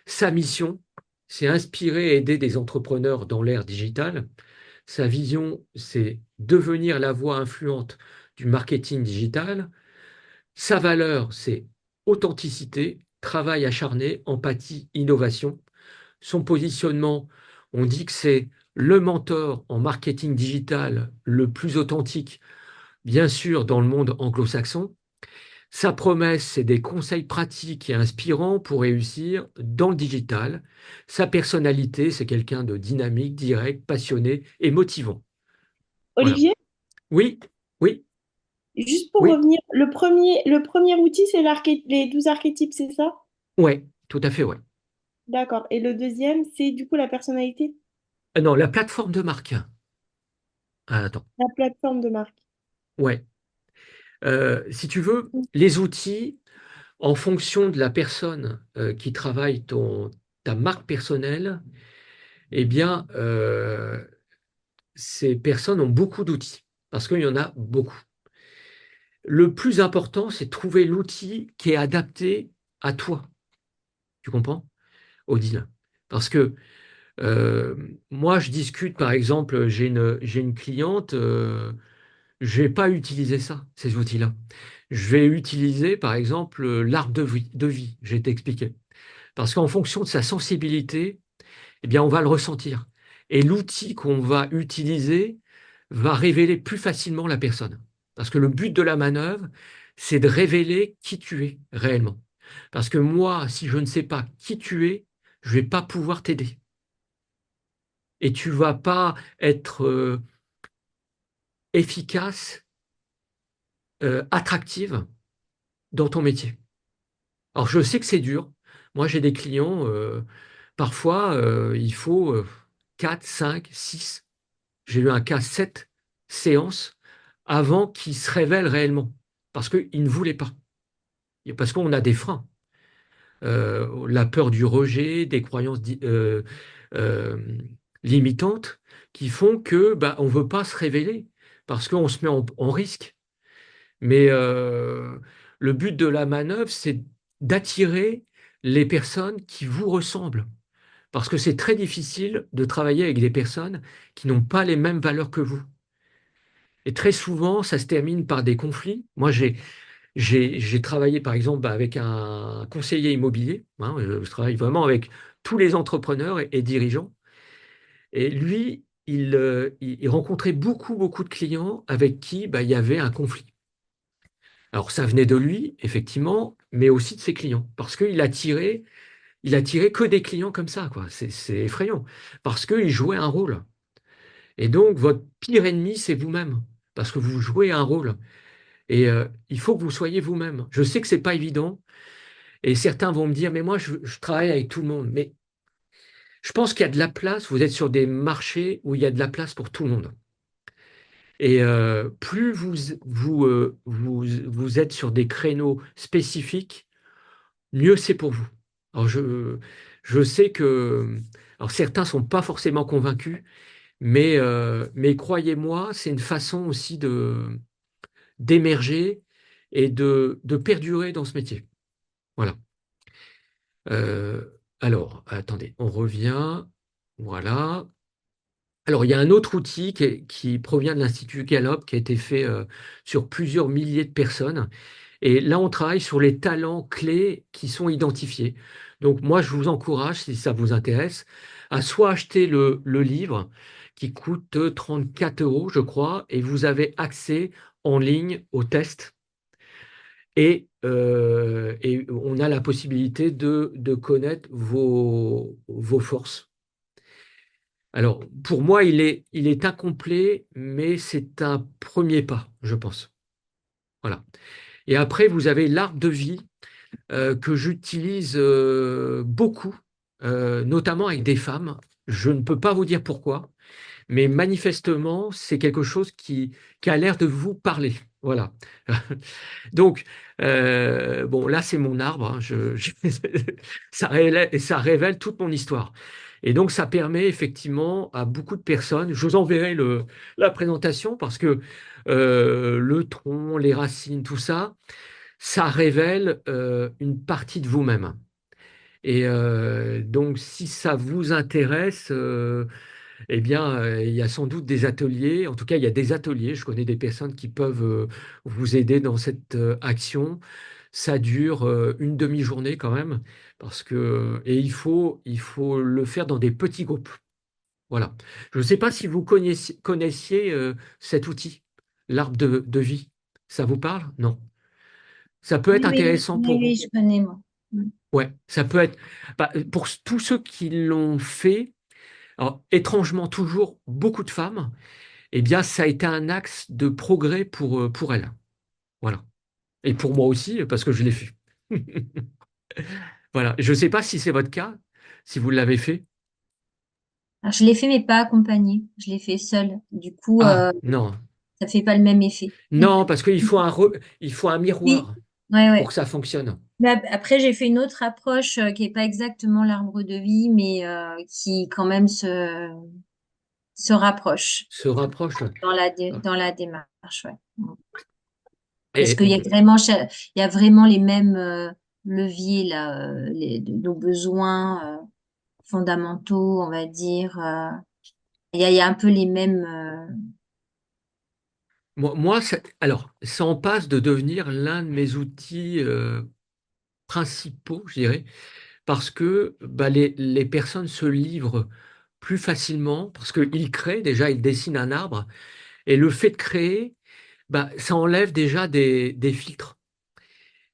sa mission, c'est inspirer et aider des entrepreneurs dans l'ère digitale. Sa vision, c'est devenir la voix influente du marketing digital. Sa valeur, c'est authenticité, travail acharné, empathie, innovation. Son positionnement, on dit que c'est le mentor en marketing digital le plus authentique, bien sûr, dans le monde anglo-saxon. Sa promesse, c'est des conseils pratiques et inspirants pour réussir dans le digital. Sa personnalité, c'est quelqu'un de dynamique, direct, passionné et motivant. Voilà. Olivier, Oui, oui, juste pour oui, revenir, le premier outil, c'est les 12 archétypes, c'est ça? ouais, tout à fait, ouais. D'accord. Et le deuxième, c'est du coup la personnalité, Non, la plateforme de marque. Ah, attends, la plateforme de marque. ouais. Si tu veux, les outils, en fonction de la personne qui travaille ta marque personnelle, eh bien, ces personnes ont beaucoup d'outils, parce qu'il y en a beaucoup. Le plus important, c'est de trouver l'outil qui est adapté à toi. Tu comprends, Odile? Parce que euh, moi, je discute, par exemple, j'ai une cliente, je ne vais pas utiliser ça, ces outils-là. Je vais utiliser, par exemple, l'arbre de vie, je vais t'expliquer. Parce qu'en fonction de sa sensibilité, eh bien, on va le ressentir. Et l'outil qu'on va utiliser va révéler plus facilement la personne. Parce que le but de la manœuvre, c'est de révéler qui tu es réellement. Parce que moi, si je ne sais pas qui tu es, je ne vais pas pouvoir t'aider. Et tu ne vas pas être efficace, attractive dans ton métier. Alors, je sais que c'est dur. Moi, j'ai des clients, parfois, il faut 4, 5, 6. J'ai eu un cas 7 séances avant qu'il se révèle réellement. Parce qu'il ne voulait pas. Parce qu'on a des freins. La peur du rejet, des croyances euh, limitantes qui font que bah, on ne veut pas se révéler parce qu'on se met en risque. Mais le but de la manœuvre, c'est d'attirer les personnes qui vous ressemblent. Parce que c'est très difficile de travailler avec des personnes qui n'ont pas les mêmes valeurs que vous. Et très souvent, ça se termine par des conflits. Moi, j'ai travaillé, par exemple, avec un conseiller immobilier. Hein, je travaille vraiment avec tous les entrepreneurs et dirigeants. Et lui, il rencontrait beaucoup, beaucoup de clients avec qui bah, il y avait un conflit. Alors, ça venait de lui, effectivement, mais aussi de ses clients. Parce il attirait que des clients comme ça, quoi. C'est effrayant. Parce qu'il jouait un rôle. Et donc, votre pire ennemi, c'est vous-même. Parce que vous jouez un rôle. Et il faut que vous soyez vous-même. Je sais que c'est pas évident. Et certains vont me dire, mais moi, je travaille avec tout le monde. Mais je pense qu'il y a de la place. Vous êtes sur des marchés où il y a de la place pour tout le monde. Et plus vous êtes sur des créneaux spécifiques, mieux c'est pour vous. Alors, je sais que alors certains sont pas forcément convaincus, mais croyez-moi, c'est une façon aussi d'émerger et de perdurer dans ce métier. Voilà. Euh, alors, attendez, on revient. Voilà. Alors, il y a un autre outil qui provient de l'Institut Gallup, qui a été fait sur plusieurs milliers de personnes. Et là, on travaille sur les talents clés qui sont identifiés. Donc, moi, je vous encourage, si ça vous intéresse, à soit acheter le livre qui coûte 34 euros, je crois, et vous avez accès en ligne au test. Et on a la possibilité de connaître vos forces. Alors, pour moi, il est incomplet, mais c'est un premier pas, je pense. Voilà. Et après, vous avez l'arbre de vie que j'utilise beaucoup, notamment avec des femmes. Je ne peux pas vous dire pourquoi, mais manifestement, c'est quelque chose qui a l'air de vous parler. Voilà. Donc, bon, là, c'est mon arbre. Hein, ça révèle toute mon histoire. Et donc, ça permet effectivement à beaucoup de personnes, je vous enverrai la présentation parce que le tronc, les racines, tout ça, ça révèle une partie de vous-même. Et donc, si ça vous intéresse, eh bien, il y a sans doute des ateliers. En tout cas, il y a des ateliers. Je connais des personnes qui peuvent vous aider dans cette action. Ça dure une demi-journée quand même, et il faut le faire dans des petits groupes. Voilà. Je ne sais pas si vous connaissiez cet outil, l'arbre de vie. Ça vous parle? Non. Ça peut être Oui, oui, intéressant oui, pour oui, vous. je connais, moi. Ouais, ça peut être. Pour tous ceux qui l'ont fait, alors, étrangement toujours beaucoup de femmes, eh bien, ça a été un axe de progrès pour elles. Voilà. Et pour moi aussi, parce que je l'ai fait. Voilà. Je ne sais pas si c'est votre cas, si vous l'avez fait. Alors, je l'ai fait, mais pas accompagnée. Je l'ai fait seule. Du coup, Ah, non. ça fait pas le même effet. Non, parce qu'il faut un Oui, miroir ouais, pour que ouais. ça fonctionne. Mais après, j'ai fait une autre approche qui est pas exactement l'arbre de vie, mais qui quand même se rapproche Se rapproche. dans la démarche, ouais. Parce Et, qu'il y a vraiment, il y a vraiment les mêmes leviers là, nos besoins fondamentaux, on va dire. Il y a un peu les mêmes. moi, alors, ça en passe de devenir l'un de mes outils principaux, je dirais, parce que les personnes se livrent plus facilement, parce qu'ils créent, déjà, ils dessinent un arbre, et le fait de créer, ça enlève déjà des filtres.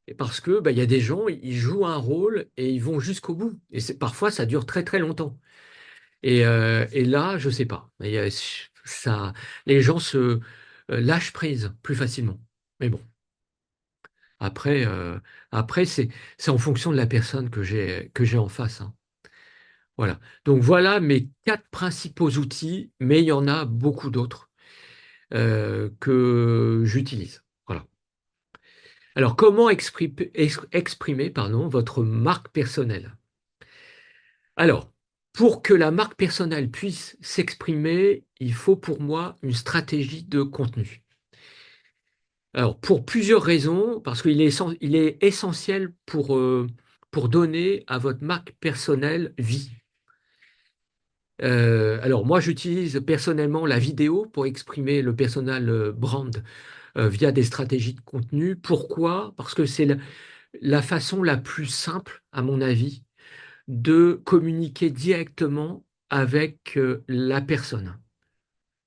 Et parce que il y a des gens, ils jouent un rôle et ils vont jusqu'au bout. Et parfois, ça dure très très longtemps. Et là, je sais pas. Ça, les gens se lâchent prise plus facilement. Mais bon, après, c'est en fonction de la personne que j'ai en face, hein. Voilà. Donc voilà mes 4 principaux outils, mais il y en a beaucoup d'autres que j'utilise. Voilà. Alors, comment exprimer, pardon, votre marque personnelle? Alors, pour que la marque personnelle puisse s'exprimer, il faut pour moi une stratégie de contenu. Alors, pour plusieurs raisons, parce il est essentiel pour donner à votre marque personnelle vie. Alors, moi, j'utilise personnellement la vidéo pour exprimer le personal brand via des stratégies de contenu. Pourquoi? Parce que c'est la façon la plus simple, à mon avis, de communiquer directement avec la personne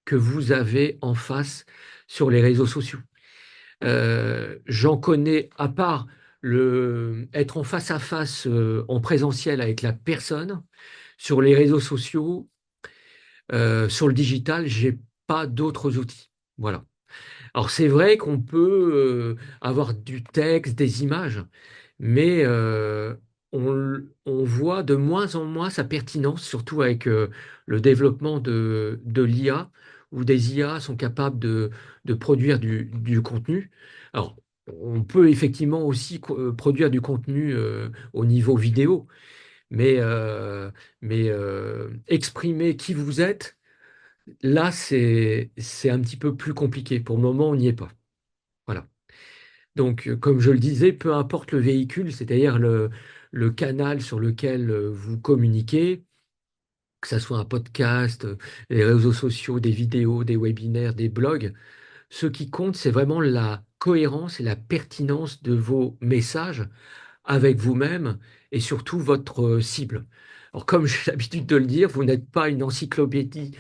que vous avez en face sur les réseaux sociaux. J'en connais, à part être en face à face en présentiel avec la personne, sur les réseaux sociaux, sur le digital, j'ai pas d'autres outils. Voilà. Alors c'est vrai qu'on peut avoir du texte, des images, mais on voit de moins en moins sa pertinence, surtout avec le développement de l'IA, où des IA sont capables de produire du contenu. Alors, on peut effectivement aussi produire du contenu au niveau vidéo, mais exprimer qui vous êtes, là, c'est un petit peu plus compliqué. Pour le moment, on n'y est pas. Voilà. Donc, comme je le disais, peu importe le véhicule, c'est-à-dire le canal sur lequel vous communiquez, que ce soit un podcast, les réseaux sociaux, des vidéos, des webinaires, des blogs, ce qui compte, c'est vraiment la cohérence et la pertinence de vos messages avec vous-même et surtout votre cible. Alors, comme j'ai l'habitude de le dire, vous n'êtes pas une encyclopédie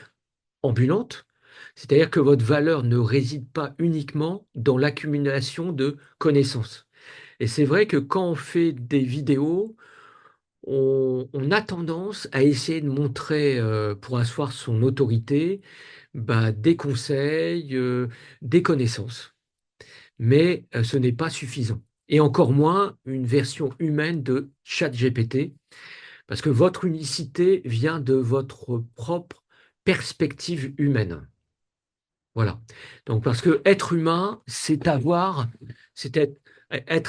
ambulante, c'est-à-dire que votre valeur ne réside pas uniquement dans l'accumulation de connaissances. Et c'est vrai que quand on fait des vidéos, on a tendance à essayer de montrer, pour asseoir son autorité, des conseils, des connaissances. Mais ce n'est pas suffisant. Et encore moins une version humaine de ChatGPT, parce que votre unicité vient de votre propre perspective humaine. Voilà. Donc, parce que être humain, c'est être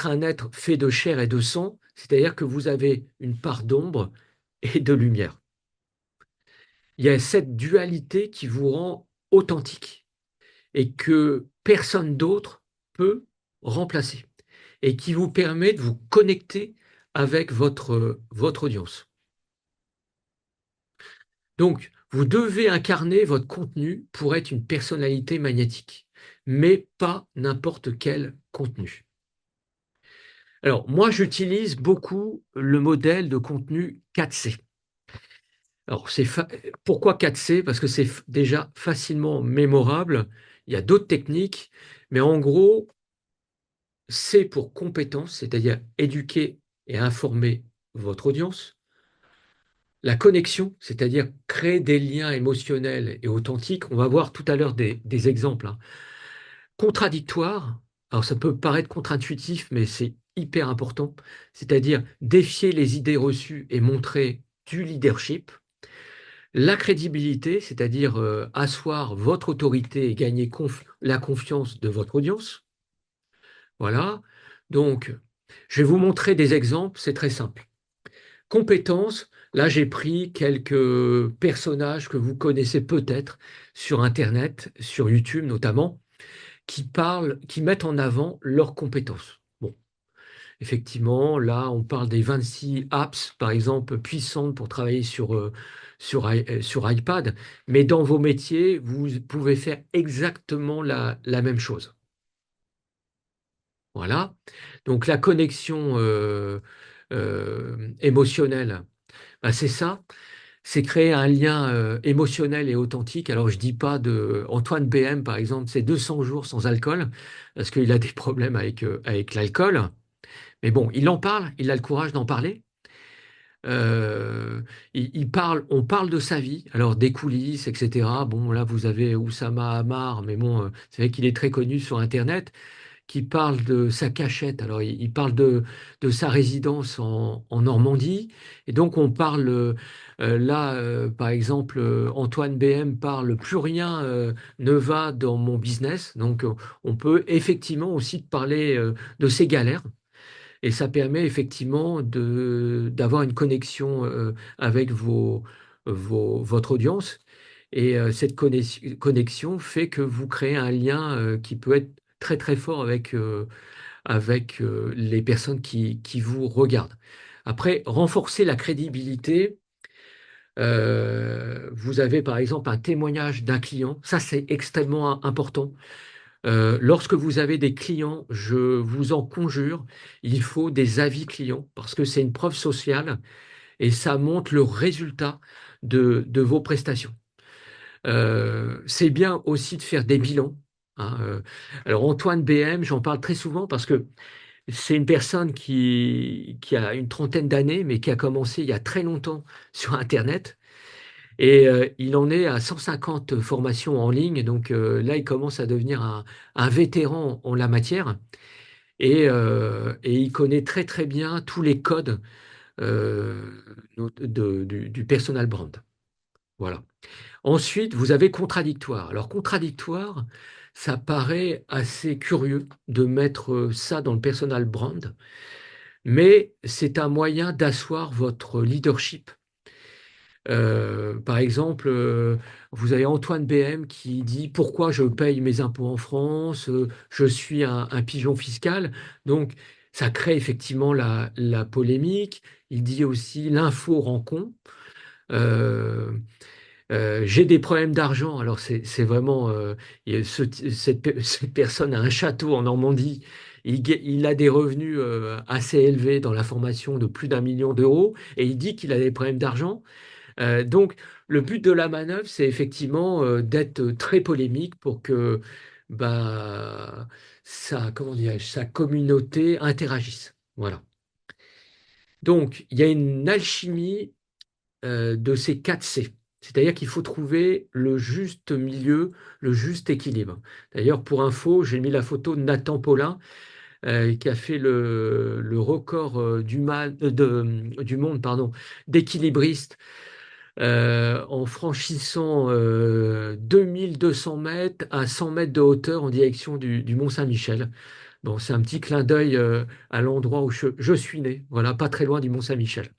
un être fait de chair et de sang, c'est-à-dire que vous avez une part d'ombre et de lumière. Il y a cette dualité qui vous rend authentique et que personne d'autre peut remplacer et qui vous permet de vous connecter avec votre audience. Donc, vous devez incarner votre contenu pour être une personnalité magnétique, mais pas n'importe quel contenu. Alors, moi, j'utilise beaucoup le modèle de contenu 4C. Alors, pourquoi 4C? Parce que c'est déjà facilement mémorable. Il y a d'autres techniques, mais en gros, C pour compétence, c'est-à-dire éduquer et informer votre audience. La connexion, c'est-à-dire créer des liens émotionnels et authentiques. On va voir tout à l'heure des exemples, hein. Contradictoire, alors ça peut paraître contre-intuitif, mais c'est hyper important, c'est-à-dire défier les idées reçues et montrer du leadership. La crédibilité, c'est-à-dire asseoir votre autorité et gagner la confiance de votre audience. Voilà. Donc, je vais vous montrer des exemples, c'est très simple. Compétences, là j'ai pris quelques personnages que vous connaissez peut-être sur Internet, sur YouTube notamment, qui mettent en avant leurs compétences. Bon, effectivement, là on parle des 26 apps, par exemple, puissantes pour travailler sur iPad, mais dans vos métiers, vous pouvez faire exactement la même chose. Voilà. Donc la connexion émotionnelle, bah, c'est ça. C'est créer un lien émotionnel et authentique. Alors, je dis pas de Antoine BM, par exemple, c'est 200 jours sans alcool, parce qu'il a des problèmes avec l'alcool. Mais bon, il en parle, il a le courage d'en parler. On parle de sa vie, alors des coulisses, etc. Bon, là, vous avez Oussama Hamar, mais bon, c'est vrai qu'il est très connu sur Internet, qui parle de sa cachette. Alors, il parle de sa résidence en Normandie. Et donc, on parle là, par exemple, Antoine BM parle plus rien ne va dans mon business. Donc, on peut effectivement aussi parler de ses galères. Et ça permet effectivement d'avoir une connexion avec votre audience. Et cette connexion fait que vous créez un lien qui peut être très très fort avec les personnes qui vous regardent. Après, renforcer la crédibilité, vous avez par exemple un témoignage d'un client, ça c'est extrêmement important. Lorsque vous avez des clients, je vous en conjure, il faut des avis clients parce que c'est une preuve sociale et ça montre le résultat de vos prestations. C'est bien aussi de faire des bilans, hein. Alors Antoine BM, j'en parle très souvent parce que c'est une personne qui a une trentaine d'années, mais qui a commencé il y a très longtemps sur Internet. Et il en est à 150 formations en ligne. Donc là, il commence à devenir un vétéran en la matière. Et il connaît très très bien tous les codes euh, du personal brand. Voilà. Ensuite, vous avez contradictoire. Alors, contradictoire, ça paraît assez curieux de mettre ça dans le personal brand, mais c'est un moyen d'asseoir votre leadership. Par exemple, vous avez Antoine BM qui dit pourquoi je paye mes impôts en France, je suis un pigeon fiscal. Donc, ça crée effectivement la polémique. Il dit aussi l'info rend con. Euh, j'ai des problèmes d'argent. Alors, c'est vraiment. Cette personne a un château en Normandie. Il a des revenus assez élevés dans la formation de plus d'1 million d'euros et il dit qu'il a des problèmes d'argent. Donc, le but de la manœuvre, c'est effectivement d'être très polémique pour que bah, comment dirais-je, sa communauté interagisse. Voilà. Donc, il y a une alchimie de ces 4 C. C'est-à-dire qu'il faut trouver le juste milieu, le juste équilibre. D'ailleurs, pour info, j'ai mis la photo de Nathan Paulin, qui a fait le record du monde, pardon, d'équilibriste en franchissant 2200 mètres à 100 mètres de hauteur en direction du Mont Saint-Michel. Bon, c'est un petit clin d'œil à l'endroit où je suis né, voilà, pas très loin du Mont Saint-Michel.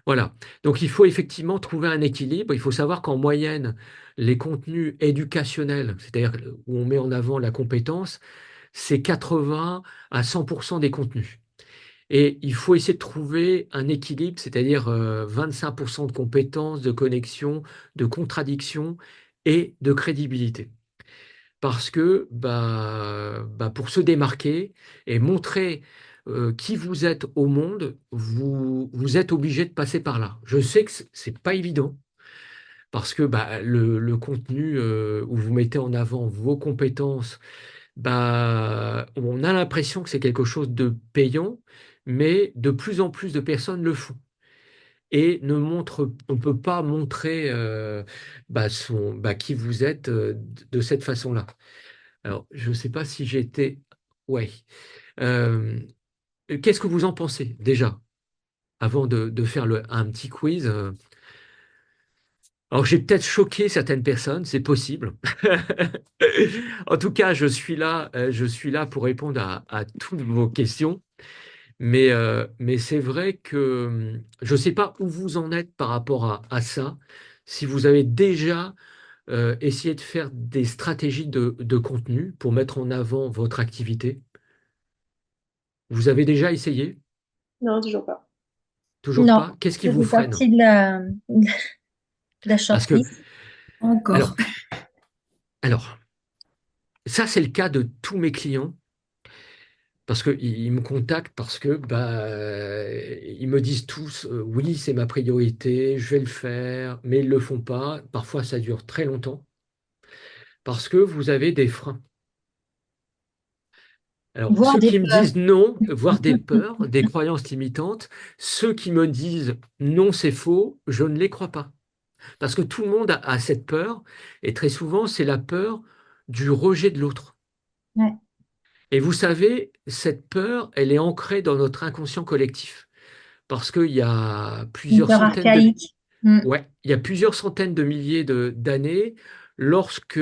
Voilà. Donc il faut effectivement trouver un équilibre. Il faut savoir qu'en moyenne, les contenus éducationnels, c'est-à-dire où on met en avant la compétence, c'est 80 à 100% des contenus. Et il faut essayer de trouver un équilibre, c'est-à-dire 25% de compétences, de connexion, de contradiction et de crédibilité. Parce que pour se démarquer et montrer qui vous êtes au monde, vous êtes obligé de passer par là. Je sais que c'est pas évident parce que le contenu où vous mettez en avant vos compétences, on a l'impression que c'est quelque chose de payant, mais de plus en plus de personnes le font. Et on ne peut pas montrer qui vous êtes de cette façon-là. Alors, je ne sais pas si j'étais. Ouais. Euh, Qu'est-ce que vous en pensez déjà, avant de faire un petit quiz? Alors, j'ai peut-être choqué certaines personnes, c'est possible. En tout cas, je suis là pour répondre à toutes vos questions. Mais c'est vrai que je ne sais pas où vous en êtes par rapport à ça. Si vous avez déjà essayé de faire des stratégies de contenu pour mettre en avant votre activité. Vous avez déjà essayé? Non, toujours pas. Toujours Non, pas? Qu'est-ce qui je vous fais freine? partie de la Parce que, shortlist. Encore. alors, alors, ça c'est le cas de tous mes clients, parce qu'ils me contactent parce que ils me disent tous oui, c'est ma priorité, je vais le faire, mais ils ne le font pas. Parfois, ça dure très longtemps parce que vous avez des freins. Alors, Voire ceux des qui me peurs. disent non, voire des peurs, des croyances limitantes, ceux qui me disent non, c'est faux, je ne les crois pas. Parce que tout le monde a cette peur, et très souvent, c'est la peur du rejet de l'autre. Ouais. Et vous savez, cette peur, elle est ancrée dans notre inconscient collectif. Parce qu'il y a Une plusieurs peur centaines de, archaïque. Mm. ouais, il y a plusieurs centaines de milliers d'années, lorsque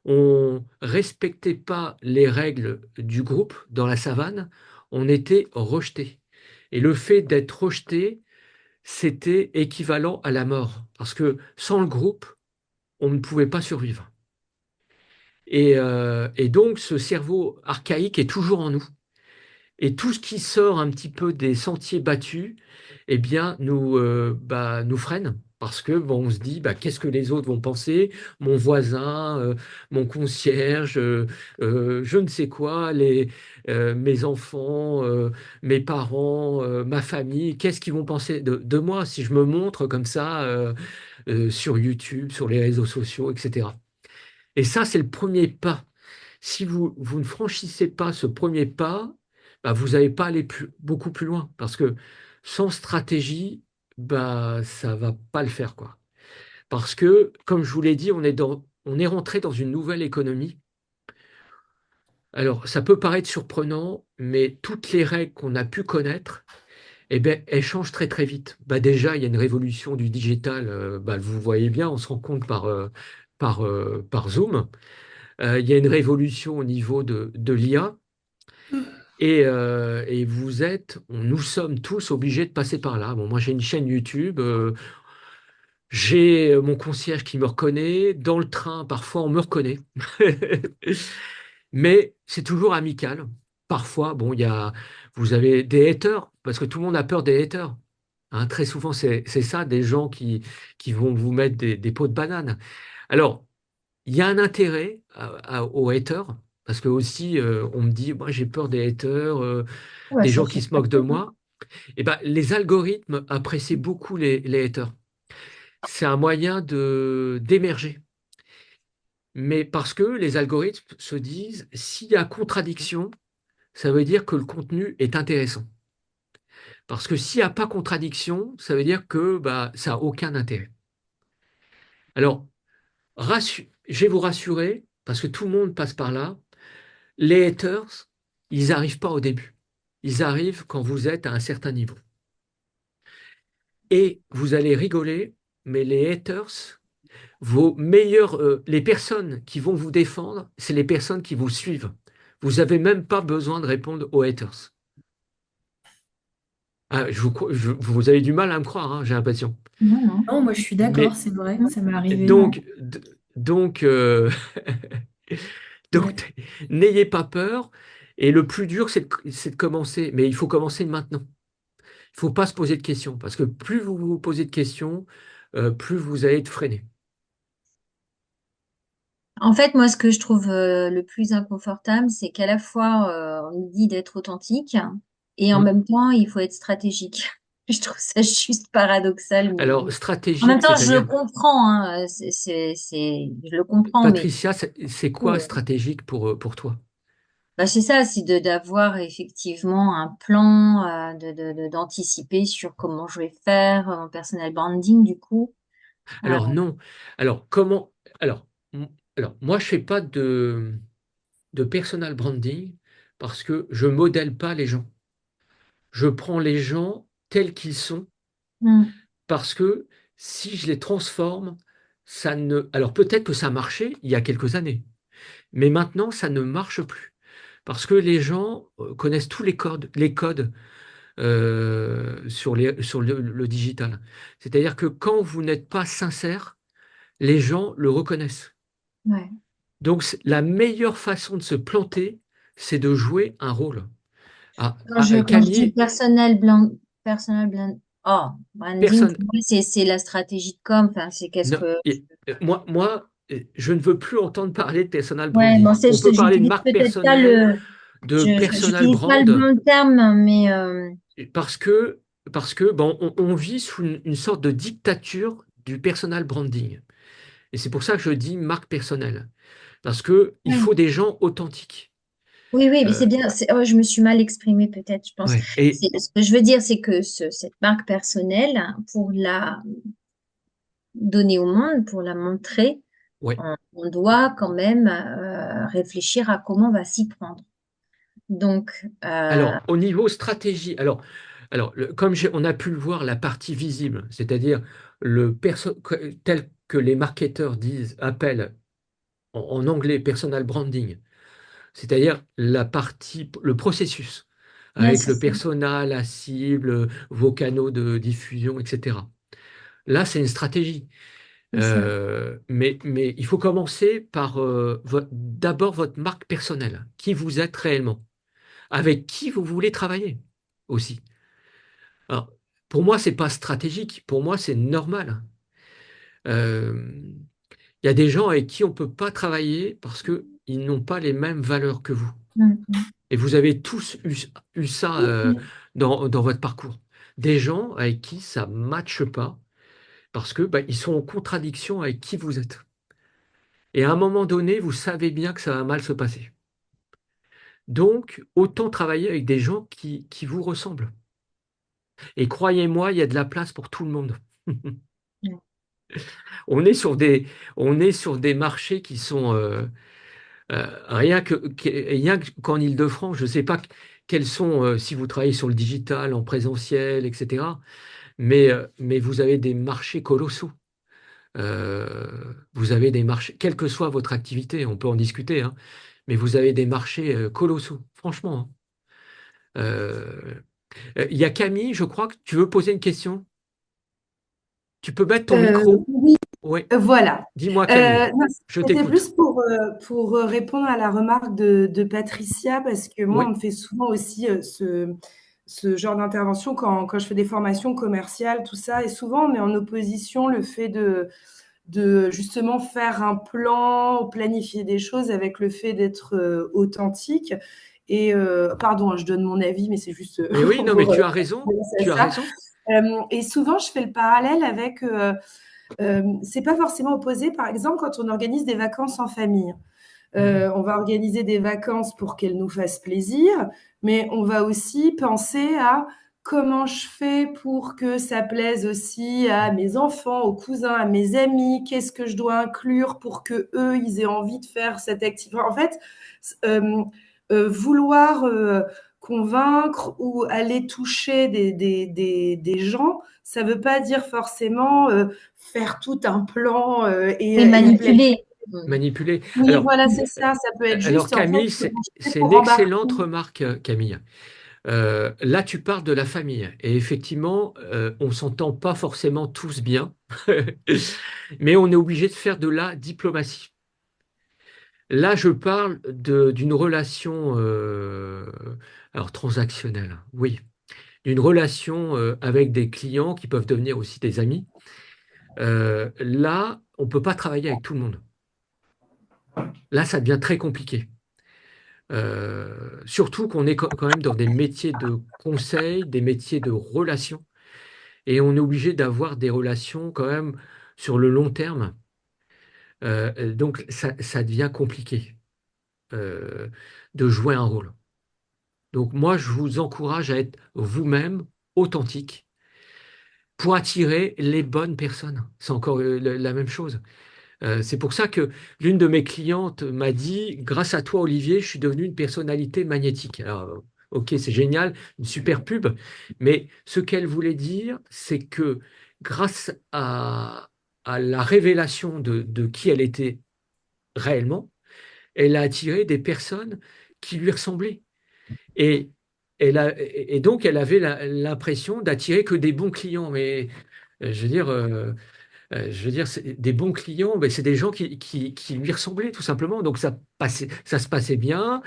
on respectait pas les règles du groupe dans la savane, on était rejeté. Et le fait d'être rejeté, c'était équivalent à la mort. Parce que sans le groupe, on ne pouvait pas survivre. Et donc, ce cerveau archaïque est toujours en nous. Et tout ce qui sort un petit peu des sentiers battus, eh bien, nous freine. Parce que bon, on se dit, qu'est-ce que les autres vont penser? Mon voisin, mon concierge, je ne sais quoi, mes enfants, mes parents, ma famille, qu'est-ce qu'ils vont penser de moi si je me montre comme ça sur YouTube, sur les réseaux sociaux, etc. Et ça, c'est le premier pas. Si vous ne franchissez pas ce premier pas, vous n'allez pas aller beaucoup plus loin. Parce que sans stratégie, ça va pas le faire, quoi. Parce que, comme je vous l'ai dit, on est rentré dans une nouvelle économie. Alors, ça peut paraître surprenant, mais toutes les règles qu'on a pu connaître, eh ben, elles changent très très vite. Déjà, il y a une révolution du digital. Vous voyez bien, on se rend compte par Zoom. Il y a une révolution au niveau de l'IA. Et nous sommes tous obligés de passer par là. Bon, moi, j'ai une chaîne YouTube, j'ai mon concierge qui me reconnaît. Dans le train, parfois, on me reconnaît. Mais c'est toujours amical. Parfois, bon, vous avez des haters, parce que tout le monde a peur des haters. Hein, très souvent, c'est ça, des gens qui vont vous mettre des pots de banane. Alors, il y a un intérêt aux haters, parce que aussi, on me dit, moi j'ai peur des haters, Ouais, des ça gens fait qui se peur. moquent de moi. Et les algorithmes apprécient beaucoup les haters. C'est un moyen d'émerger. Mais parce que les algorithmes se disent, s'il y a contradiction, ça veut dire que le contenu est intéressant. Parce que s'il n'y a pas contradiction, ça veut dire que ça n'a aucun intérêt. Alors, je vais vous rassurer, parce que tout le monde passe par là. Les haters, ils n'arrivent pas au début. Ils arrivent quand vous êtes à un certain niveau. Et vous allez rigoler, mais les haters, les personnes qui vont vous défendre, c'est les personnes qui vous suivent. Vous n'avez même pas besoin de répondre aux haters. Ah, vous avez du mal à me croire, hein, j'ai l'impression. Non, non. Non, moi je suis d'accord, Mais c'est vrai, ça m'est arrivé. donc, donc, Ouais. donc, n'ayez pas peur. Et le plus dur, c'est de commencer. Mais il faut commencer maintenant. Il ne faut pas se poser de questions. Parce que plus vous vous posez de questions, plus vous allez être freiné. En fait, moi, ce que je trouve le plus inconfortable, c'est qu'à la fois, on nous dit d'être authentique et en Mm. même temps, il faut être stratégique. Je trouve ça juste paradoxal, mais Alors, en même stratégique, temps, je le c'est-à-dire, comprends, hein, je le comprends, mais Patricia, c'est quoi stratégique pour toi? bah, c'est ça, c'est d'avoir effectivement un plan, d'anticiper sur comment je vais faire mon personal branding, du coup. Euh, Alors, non. Alors, comment. Alors, m- alors moi, je ne fais pas de personal branding parce que je modèle pas les gens. Je prends les gens tels qu'ils sont hmm, parce que si je les transforme, ça ne. Alors, peut-être que ça marchait il y a quelques années, mais maintenant, ça ne marche plus. Parce que les gens connaissent tous les codes sur le digital. C'est-à-dire que quand vous n'êtes pas sincère, les gens le reconnaissent. ouais. Donc, la meilleure façon de se planter, c'est de jouer un rôle. Quand je dis Camille, personal branding, personne. pour moi, c'est la stratégie de com. Enfin, c'est qu'est-ce Non, que. je ne veux plus entendre parler de personal Ouais, bon, branding. On peut parler de j'utilise marque peut-être pas personnelle, de personal j'utilise pas le brand, bon terme, mais parce que, bon, on vit sous une sorte de dictature du personal branding. Et c'est pour ça que je dis marque personnelle. Parce que il ouais. faut des gens authentiques. Oui, oui, mais Euh, c'est bien. Oh, je me suis mal exprimée peut-être, je pense. ouais. Et Ce que je veux dire, c'est que cette marque personnelle, pour la donner au monde, pour la montrer, ouais. on doit quand même réfléchir à comment on va s'y prendre. Donc, Alors, au niveau stratégie, comme on a pu le voir, la partie visible, c'est-à-dire tel que les marketeurs appellent en anglais personal branding, c'est-à-dire le processus, ouais, avec c'est le ça. persona, la cible, vos canaux de diffusion, etc. Là, c'est une stratégie. C'est ça. Mais il faut commencer par d'abord votre marque personnelle, qui vous êtes réellement, avec qui vous voulez travailler aussi. Alors, pour moi, c'est pas stratégique, pour moi, c'est normal. Euh, Il y a des gens avec qui on ne peut pas travailler parce qu'ils n'ont pas les mêmes valeurs que vous. Mhm. Et vous avez tous eu ça dans votre parcours. Des gens avec qui ça ne matche pas parce que ils sont en contradiction avec qui vous êtes. Et à un moment donné, vous savez bien que ça va mal se passer. Donc, autant travailler avec des gens qui vous ressemblent. Et croyez-moi, il y a de la place pour tout le monde. On est sur des marchés qui sont rien qu'en Île-de-France, je ne sais pas quels sont, si vous travaillez sur le digital, en présentiel, etc. Mais vous avez des marchés colossaux. Vous avez des marchés, quelle que soit votre activité, on peut en discuter, hein, mais vous avez des marchés colossaux, franchement, hein. Il y a Camille, je crois que tu veux poser une question. Tu peux mettre ton micro. Oui, Oui, voilà. dis-moi Camille, Non, je c'était t'écoute. plus pour répondre à la remarque de Patricia, parce que moi, on Oui, me fait souvent aussi ce genre d'intervention quand je fais des formations commerciales, tout ça, et souvent on met en opposition le fait de justement faire un plan, planifier des choses avec le fait d'être authentique. Et pardon, hein, je donne mon avis, mais c'est juste mais oui, non, mais pour tu as raison, tu as ça. raison. Et souvent, je fais le parallèle avec c'est pas forcément opposé, par exemple, quand on organise des vacances en famille. On va organiser des vacances pour qu'elles nous fassent plaisir, mais on va aussi penser à comment je fais pour que ça plaise aussi à mes enfants, aux cousins, à mes amis, qu'est-ce que je dois inclure pour que eux ils aient envie de faire cette activité. En fait, euh, vouloir convaincre ou aller toucher des gens, ça ne veut pas dire forcément faire tout un plan Et et planifier. manipuler. Manipuler. Oui, Alors, voilà, c'est ça. Ça peut être alors juste, en fait, Camille, comment je fais c'est une pour embarquer. excellente remarque, Camille. Là, tu parles de la famille. Et effectivement, on s'entend pas forcément tous bien, mais on est obligé de faire de la diplomatie. Là, je parle d'une relation alors transactionnelle, oui, d'une relation avec des clients qui peuvent devenir aussi des amis. Là, on ne peut pas travailler avec tout le monde. Là, ça devient très compliqué. Surtout qu'on est quand même dans des métiers de conseil, des métiers de relations, et on est obligé d'avoir des relations quand même sur le long terme. Donc, ça devient compliqué euh, de jouer un rôle. Donc, moi, je vous encourage à être vous-même, authentique, pour attirer les bonnes personnes. C'est encore la même chose. C'est pour ça que l'une de mes clientes m'a dit, grâce à toi, Olivier, je suis devenu une personnalité magnétique. Alors, ok, c'est génial, une super pub, mais ce qu'elle voulait dire, c'est que grâce à la révélation de qui elle était réellement, elle a attiré des personnes qui lui ressemblaient. Et, et donc, elle avait l'impression d'attirer que des bons clients. Mais je veux dire, des bons clients, ben, c'est des gens qui lui ressemblaient tout simplement. Donc ça se passait bien.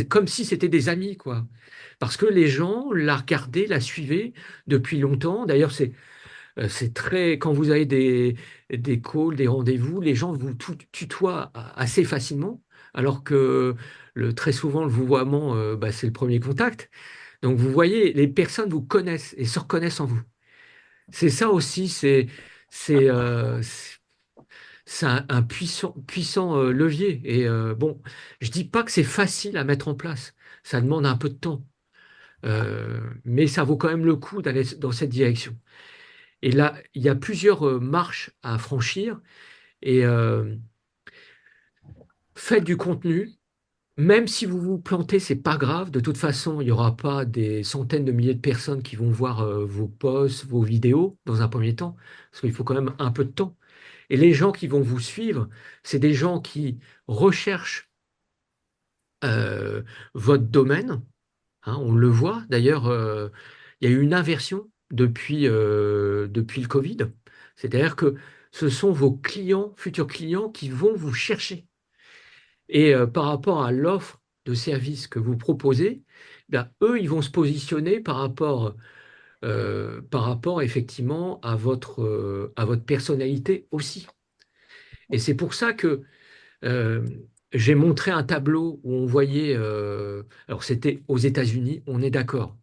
Comme si c'était des amis, quoi. Parce que les gens la regardaient, la suivaient depuis longtemps. D'ailleurs, c'est très, quand vous avez des calls, des rendez-vous, les gens vous tutoient assez facilement, alors que très souvent, le vouvoiement, bah, c'est le premier contact. Donc, vous voyez, les personnes vous connaissent et se reconnaissent en vous. C'est ça aussi, c'est, euh, c'est c'est un puissant levier. Et bon, je dis pas que c'est facile à mettre en place. Ça demande un peu de temps. Mais ça vaut quand même le coup d'aller dans cette direction. Et là, il y a plusieurs marches à franchir. Et faites du contenu. Même si vous vous plantez, c'est pas grave. De toute façon, il n'y aura pas des centaines de milliers de personnes qui vont voir vos posts, vos vidéos dans un premier temps, parce qu'il faut quand même un peu de temps. Et les gens qui vont vous suivre, c'est des gens qui recherchent euh, votre domaine. Hein, on le voit. D'ailleurs, il y a eu une inversion depuis le Covid. C'est-à-dire que ce sont vos clients, futurs clients, qui vont vous chercher. Et par rapport à l'offre de service que vous proposez, ben, eux, ils vont se positionner par rapport effectivement à votre personnalité aussi. Et c'est pour ça que euh, j'ai montré un tableau où on voyait, alors c'était aux États-Unis, on est d'accord,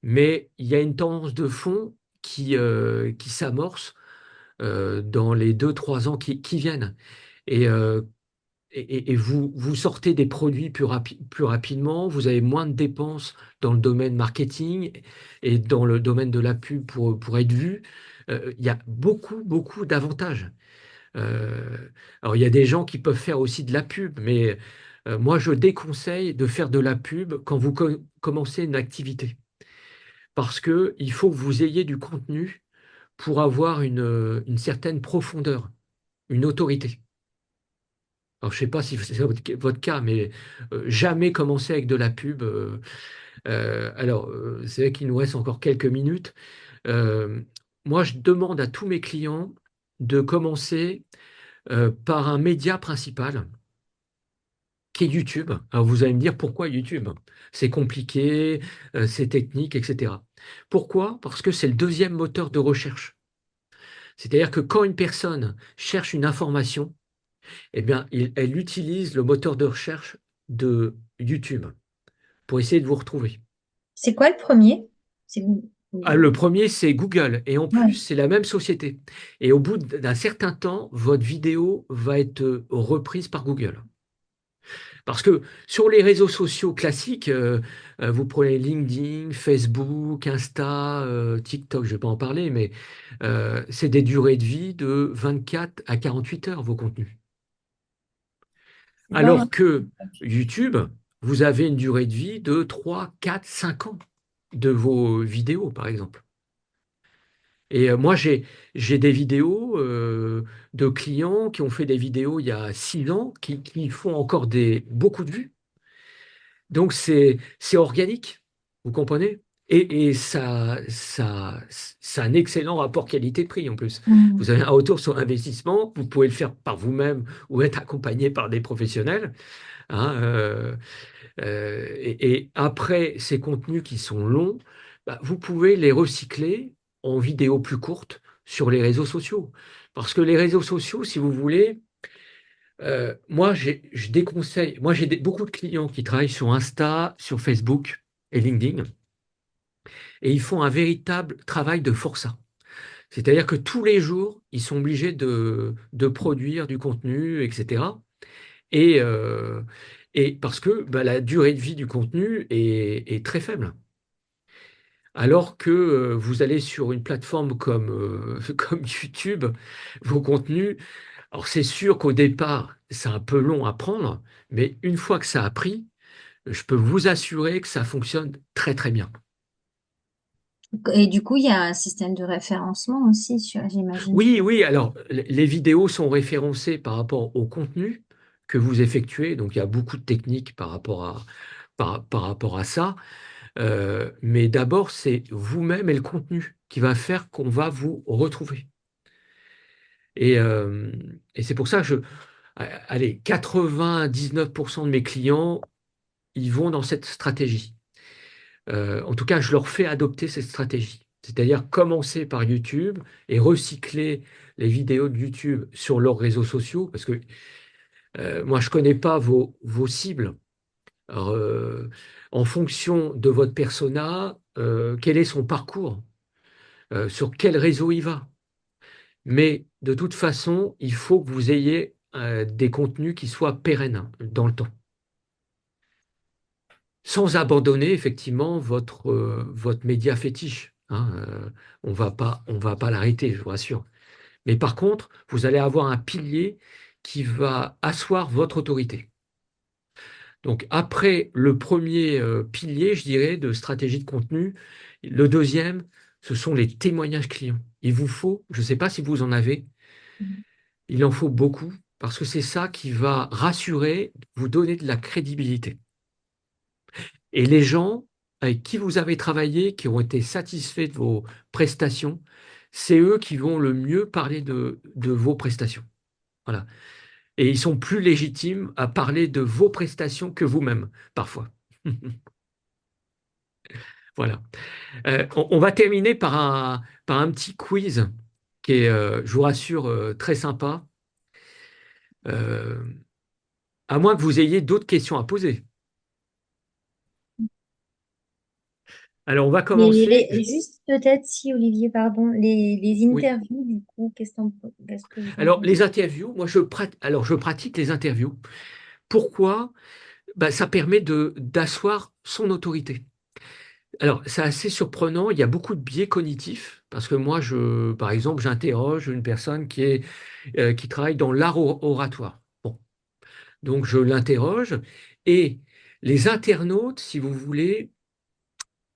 mais il y a une tendance de fond qui s'amorce dans les 2, 3 ans qui viennent. Et, et vous sortez des produits plus rapidement, vous avez moins de dépenses dans le domaine marketing et dans le domaine de la pub pour être vu. Il y a beaucoup d'avantages. Euh, alors, il y a des gens qui peuvent faire aussi de la pub, mais moi, je déconseille de faire de la pub quand vous commencez une activité. Parce que il faut que vous ayez du contenu pour avoir une certaine profondeur, une autorité. Alors, je ne sais pas si c'est votre cas, mais jamais commencer avec de la pub. C'est vrai qu'il nous reste encore quelques minutes. Euh, Moi, je demande à tous mes clients de commencer par un média principal qui est YouTube. Alors vous allez me dire pourquoi YouTube? C'est compliqué, c'est technique, etc. Pourquoi? Parce que c'est le deuxième moteur de recherche. C'est-à-dire que quand une personne cherche une information, eh bien, elle utilise le moteur de recherche de YouTube pour essayer de vous retrouver. C'est quoi le premier? C'est Ah, le premier, c'est Google. Et en plus, Ouais. c'est la même société. Et au bout d'un certain temps, votre vidéo va être reprise par Google. Parce que sur les réseaux sociaux classiques, vous prenez LinkedIn, Facebook, Insta, TikTok, je ne vais pas en parler, mais c'est des durées de vie de 24 à 48 heures, vos contenus. C'est long, hein. Alors que YouTube, vous avez une durée de vie de 3, 4, 5 ans de vos vidéos, par exemple. Et moi, j'ai des vidéos de clients qui ont fait des vidéos il y a 6 ans, qui font encore beaucoup de vues. Donc c'est organique, vous comprenez? Et ça a un excellent rapport qualité-prix en plus. Mm. Vous avez un retour sur investissement, vous pouvez le faire par vous-même ou être accompagné par des professionnels, hein, et après, ces contenus qui sont longs, bah, vous pouvez les recycler en vidéos plus courtes sur les réseaux sociaux. Parce que les réseaux sociaux, si vous voulez, je déconseille. Moi, j'ai beaucoup de clients qui travaillent sur Insta, sur Facebook et LinkedIn, et ils font un véritable travail de forçat. C'est-à-dire que tous les jours, ils sont obligés de produire du contenu, etc. Et, euh, et parce que bah, la durée de vie du contenu est très faible. Alors que vous allez sur une plateforme comme YouTube, vos contenus, alors c'est sûr qu'au départ, c'est un peu long à prendre, mais une fois que ça a pris, je peux vous assurer que ça fonctionne très très bien. Et du coup, il y a un système de référencement aussi, j'imagine. Oui, oui, alors les vidéos sont référencées par rapport au contenu que vous effectuez, donc il y a beaucoup de techniques par rapport à ça. Mais d'abord, c'est vous-même et le contenu qui va faire qu'on va vous retrouver. Et, euh, et c'est pour ça que allez, 99% de mes clients, ils vont dans cette stratégie. En tout cas, je leur fais adopter cette stratégie. C'est-à-dire commencer par YouTube et recycler les vidéos de YouTube sur leurs réseaux sociaux, parce que moi, je ne connais pas vos cibles. Alors, en fonction de votre persona, quel est son parcours, sur quel réseau il va. Mais de toute façon, il faut que vous ayez des contenus qui soient pérennes dans le temps, sans abandonner effectivement votre média fétiche, hein. On va pas l'arrêter, je vous rassure. Mais par contre, vous allez avoir un pilier qui va asseoir votre autorité. Donc après le premier pilier, je dirais, de stratégie de contenu, le deuxième, ce sont les témoignages clients. Il vous faut, je ne sais pas si vous en avez, il en faut beaucoup parce que c'est ça qui va rassurer, vous donner de la crédibilité. Et les gens avec qui vous avez travaillé, qui ont été satisfaits de vos prestations, c'est eux qui vont le mieux parler de vos prestations. Voilà. Et ils sont plus légitimes à parler de vos prestations que vous-même, parfois. Voilà. On va terminer par un petit quiz qui est, je vous rassure, très sympa. Euh, à moins que vous ayez d'autres questions à poser. Alors, on va commencer. Juste peut-être si, Olivier, pardon, les Oui. interviews, du coup, qu'est-ce que vous en Alors, pensez? les interviews, moi, je pratique les interviews. Pourquoi? Ben, ça permet d'asseoir son autorité. Alors, c'est assez surprenant. Il y a beaucoup de biais cognitifs parce que moi, par exemple, j'interroge une personne qui travaille dans l'art oratoire. Bon. Donc, je l'interroge et les internautes, si vous voulez,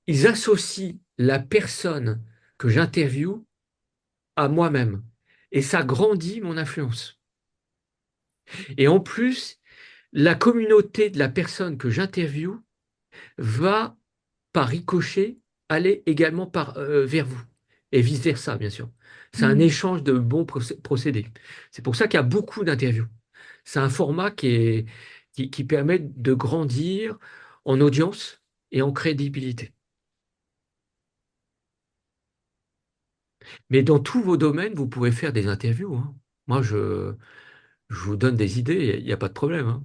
ils associent la personne que j'interviewe à moi-même. Et ça grandit mon influence. Et en plus, la communauté de la personne que j'interviewe va, par ricochet, aller également vers vous. Et vice-versa, bien sûr. C'est un Mm. échange de bons procédés. C'est pour ça qu'il y a beaucoup d'interviews. C'est un format qui permet de grandir en audience et en crédibilité. Mais dans tous vos domaines, vous pouvez faire des interviews, hein. Moi, je vous donne des idées, il n'y a pas de problème, hein.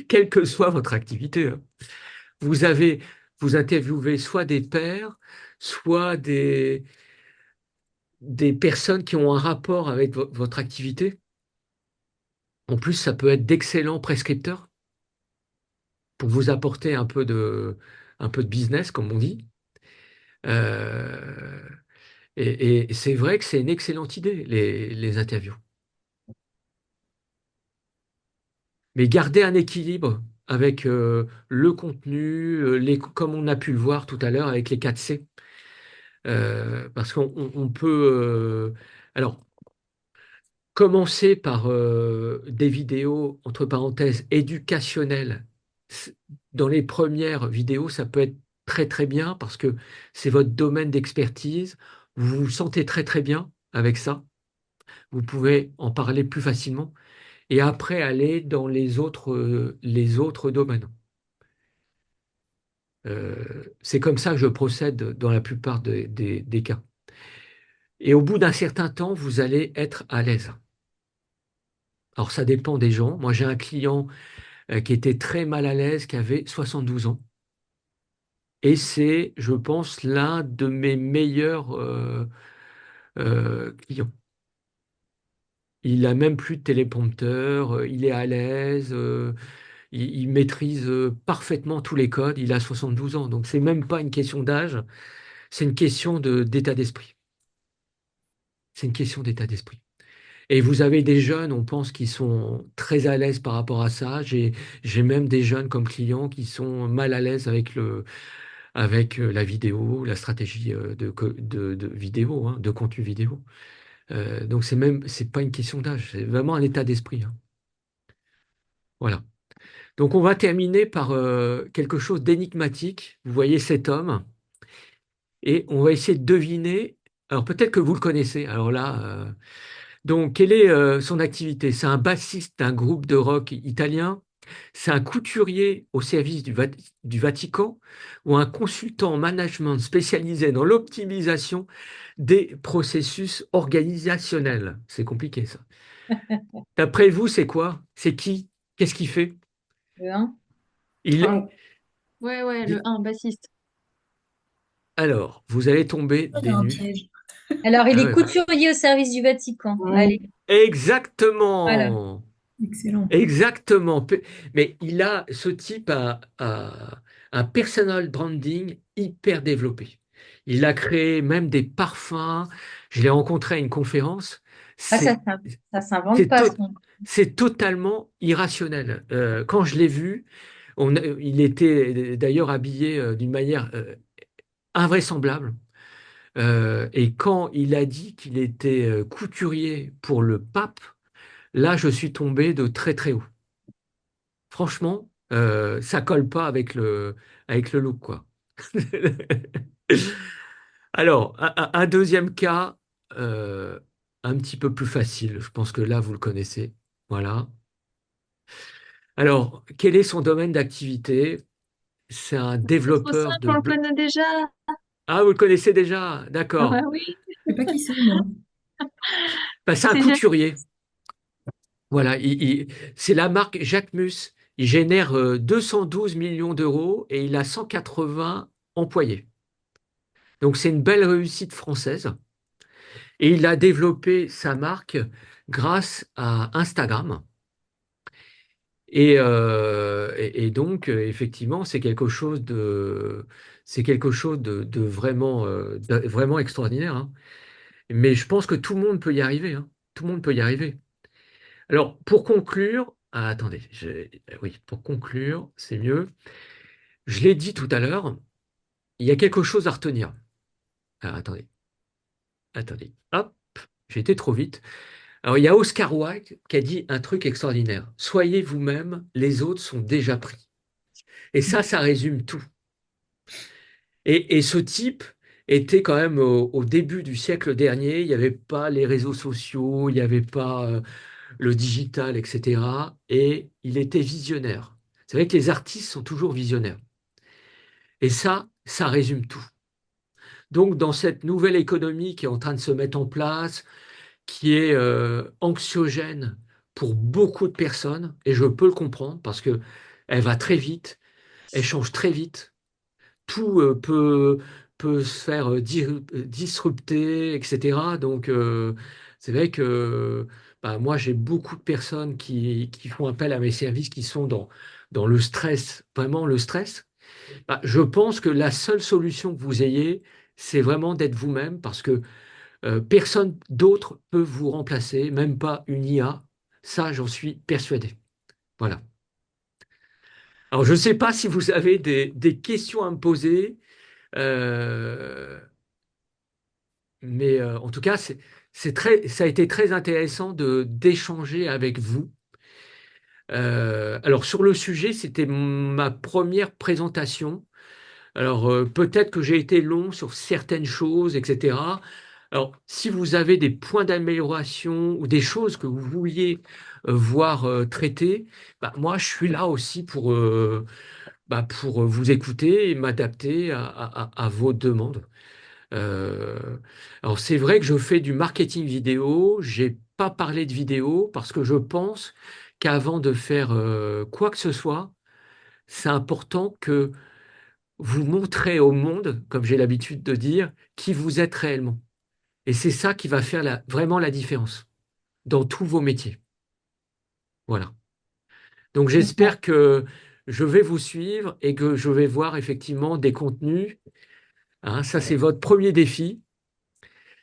Quelle que soit votre activité, hein. Vous avez, vous interviewez soit des pairs, soit des personnes qui ont un rapport avec votre activité. En plus, ça peut être d'excellents prescripteurs pour vous apporter un peu de business, comme on dit. Euh, et c'est vrai que c'est une excellente idée, les interviews. Mais garder un équilibre avec le contenu, comme on a pu le voir tout à l'heure avec les 4 C. Parce qu'on peut, alors, commencer par des vidéos, entre parenthèses, éducationnelles. Dans les premières vidéos, ça peut être très très bien parce que c'est votre domaine d'expertise. Vous vous sentez très très bien avec ça. Vous pouvez en parler plus facilement et après aller dans les autres domaines. C'est comme ça que je procède dans la plupart des cas. Et au bout d'un certain temps, vous allez être à l'aise. Alors ça dépend des gens. Moi, j'ai un client qui était très mal à l'aise, qui avait 72 ans. Et c'est, je pense, l'un de mes meilleurs clients. Il a même plus de téléprompteur, il est à l'aise, il maîtrise parfaitement tous les codes. Il a 72 ans, donc c'est même pas une question d'âge, c'est une question d'état d'esprit. C'est une question d'état d'esprit. Et vous avez des jeunes, on pense, qui sont très à l'aise par rapport à ça. J'ai même des jeunes comme clients qui sont mal à l'aise avec la vidéo, la stratégie de vidéo, hein, de contenu vidéo. Donc c'est pas une question d'âge, c'est vraiment un état d'esprit, hein. Voilà. Donc on va terminer par quelque chose d'énigmatique. Vous voyez cet homme et on va essayer de deviner. Alors peut-être que vous le connaissez. Alors là, donc quelle est son activité? C'est un bassiste d'un groupe de rock italien. C'est un couturier au service du Vatican ou un consultant en management spécialisé dans l'optimisation des processus organisationnels. C'est compliqué ça. D'après vous, c'est quoi? C'est qui? Qu'est-ce qu'il fait? Le 1. Il, Ouais, le il- 1, bassiste. Alors, vous allez tomber Il y des a un nues. piège. Alors, il Ah est ouais, bah, couturier au service du Vatican. Allez, voilà. exactement. Excellent. Exactement. Mais ce type a un personal branding hyper développé. Il a créé même des parfums. Je l'ai rencontré à une conférence. Ah, C'est, ça s'invente c'est pas, to- ce nom. c'est totalement irrationnel. Quand je l'ai vu, il était d'ailleurs habillé d'une manière invraisemblable. Et quand il a dit qu'il était couturier pour le pape, là, je suis tombé de très très haut. Franchement, ça colle pas avec le look, quoi. Alors, un deuxième cas, euh, un petit peu plus facile. Je pense que là, vous le connaissez. Voilà. Alors, quel est son domaine d'activité? C'est un C'est trop développeur simple, de... on le connaît déjà. Ah, vous le connaissez déjà? Ah bah D'accord. oui, Je sais pas qui c'est, moi. Bah, c'est un c'est génial. couturier. Voilà, c'est la marque Jacquemus. Il génère 212 millions d'euros et il a 180 employés. Donc c'est une belle réussite française. Et il a développé sa marque grâce à Instagram. Et donc, effectivement, c'est quelque chose de vraiment extraordinaire, hein. Mais je pense que tout le monde peut y arriver, hein. Tout le monde peut y arriver. Alors, pour conclure, attendez, oui, pour conclure, c'est mieux. Je l'ai dit tout à l'heure, il y a quelque chose à retenir. Alors, attendez, hop, j'ai été trop vite. Alors, il y a Oscar Wilde qui a dit un truc extraordinaire. Soyez vous-même, les autres sont déjà pris. Et ça résume tout. Et ce type était quand même au début du siècle dernier, il n'y avait pas les réseaux sociaux, il n'y avait pas le digital, etc. Et il était visionnaire. C'est vrai que les artistes sont toujours visionnaires. Et ça résume tout. Donc, dans cette nouvelle économie qui est en train de se mettre en place, qui est anxiogène pour beaucoup de personnes, et je peux le comprendre parce que elle va très vite, elle change très vite, tout peut se faire disrupter, etc. Donc, c'est vrai que bah, moi, j'ai beaucoup de personnes qui font appel à mes services qui sont dans le stress, vraiment le stress. Bah, je pense que la seule solution que vous ayez, c'est vraiment d'être vous-même parce que personne d'autre peut vous remplacer, même pas une IA. Ça, j'en suis persuadé. Voilà. Alors, je ne sais pas si vous avez des questions à me poser, euh, mais en tout cas, ça a été très intéressant d'échanger avec vous. Alors, sur le sujet, c'était ma première présentation. Alors, peut-être que j'ai été long sur certaines choses, etc. Alors, si vous avez des points d'amélioration ou des choses que vous vouliez voir traitées, bah, moi, je suis là aussi pour vous écouter et m'adapter à vos demandes. Euh, alors, c'est vrai que je fais du marketing vidéo. J'ai pas parlé de vidéo parce que je pense qu'avant de faire quoi que ce soit, c'est important que vous montrez au monde, comme j'ai l'habitude de dire, qui vous êtes réellement. Et c'est ça qui va faire vraiment la différence dans tous vos métiers. Voilà. Donc j'espère que je vais vous suivre et que je vais voir effectivement des contenus. Hein, ça, c'est votre premier défi.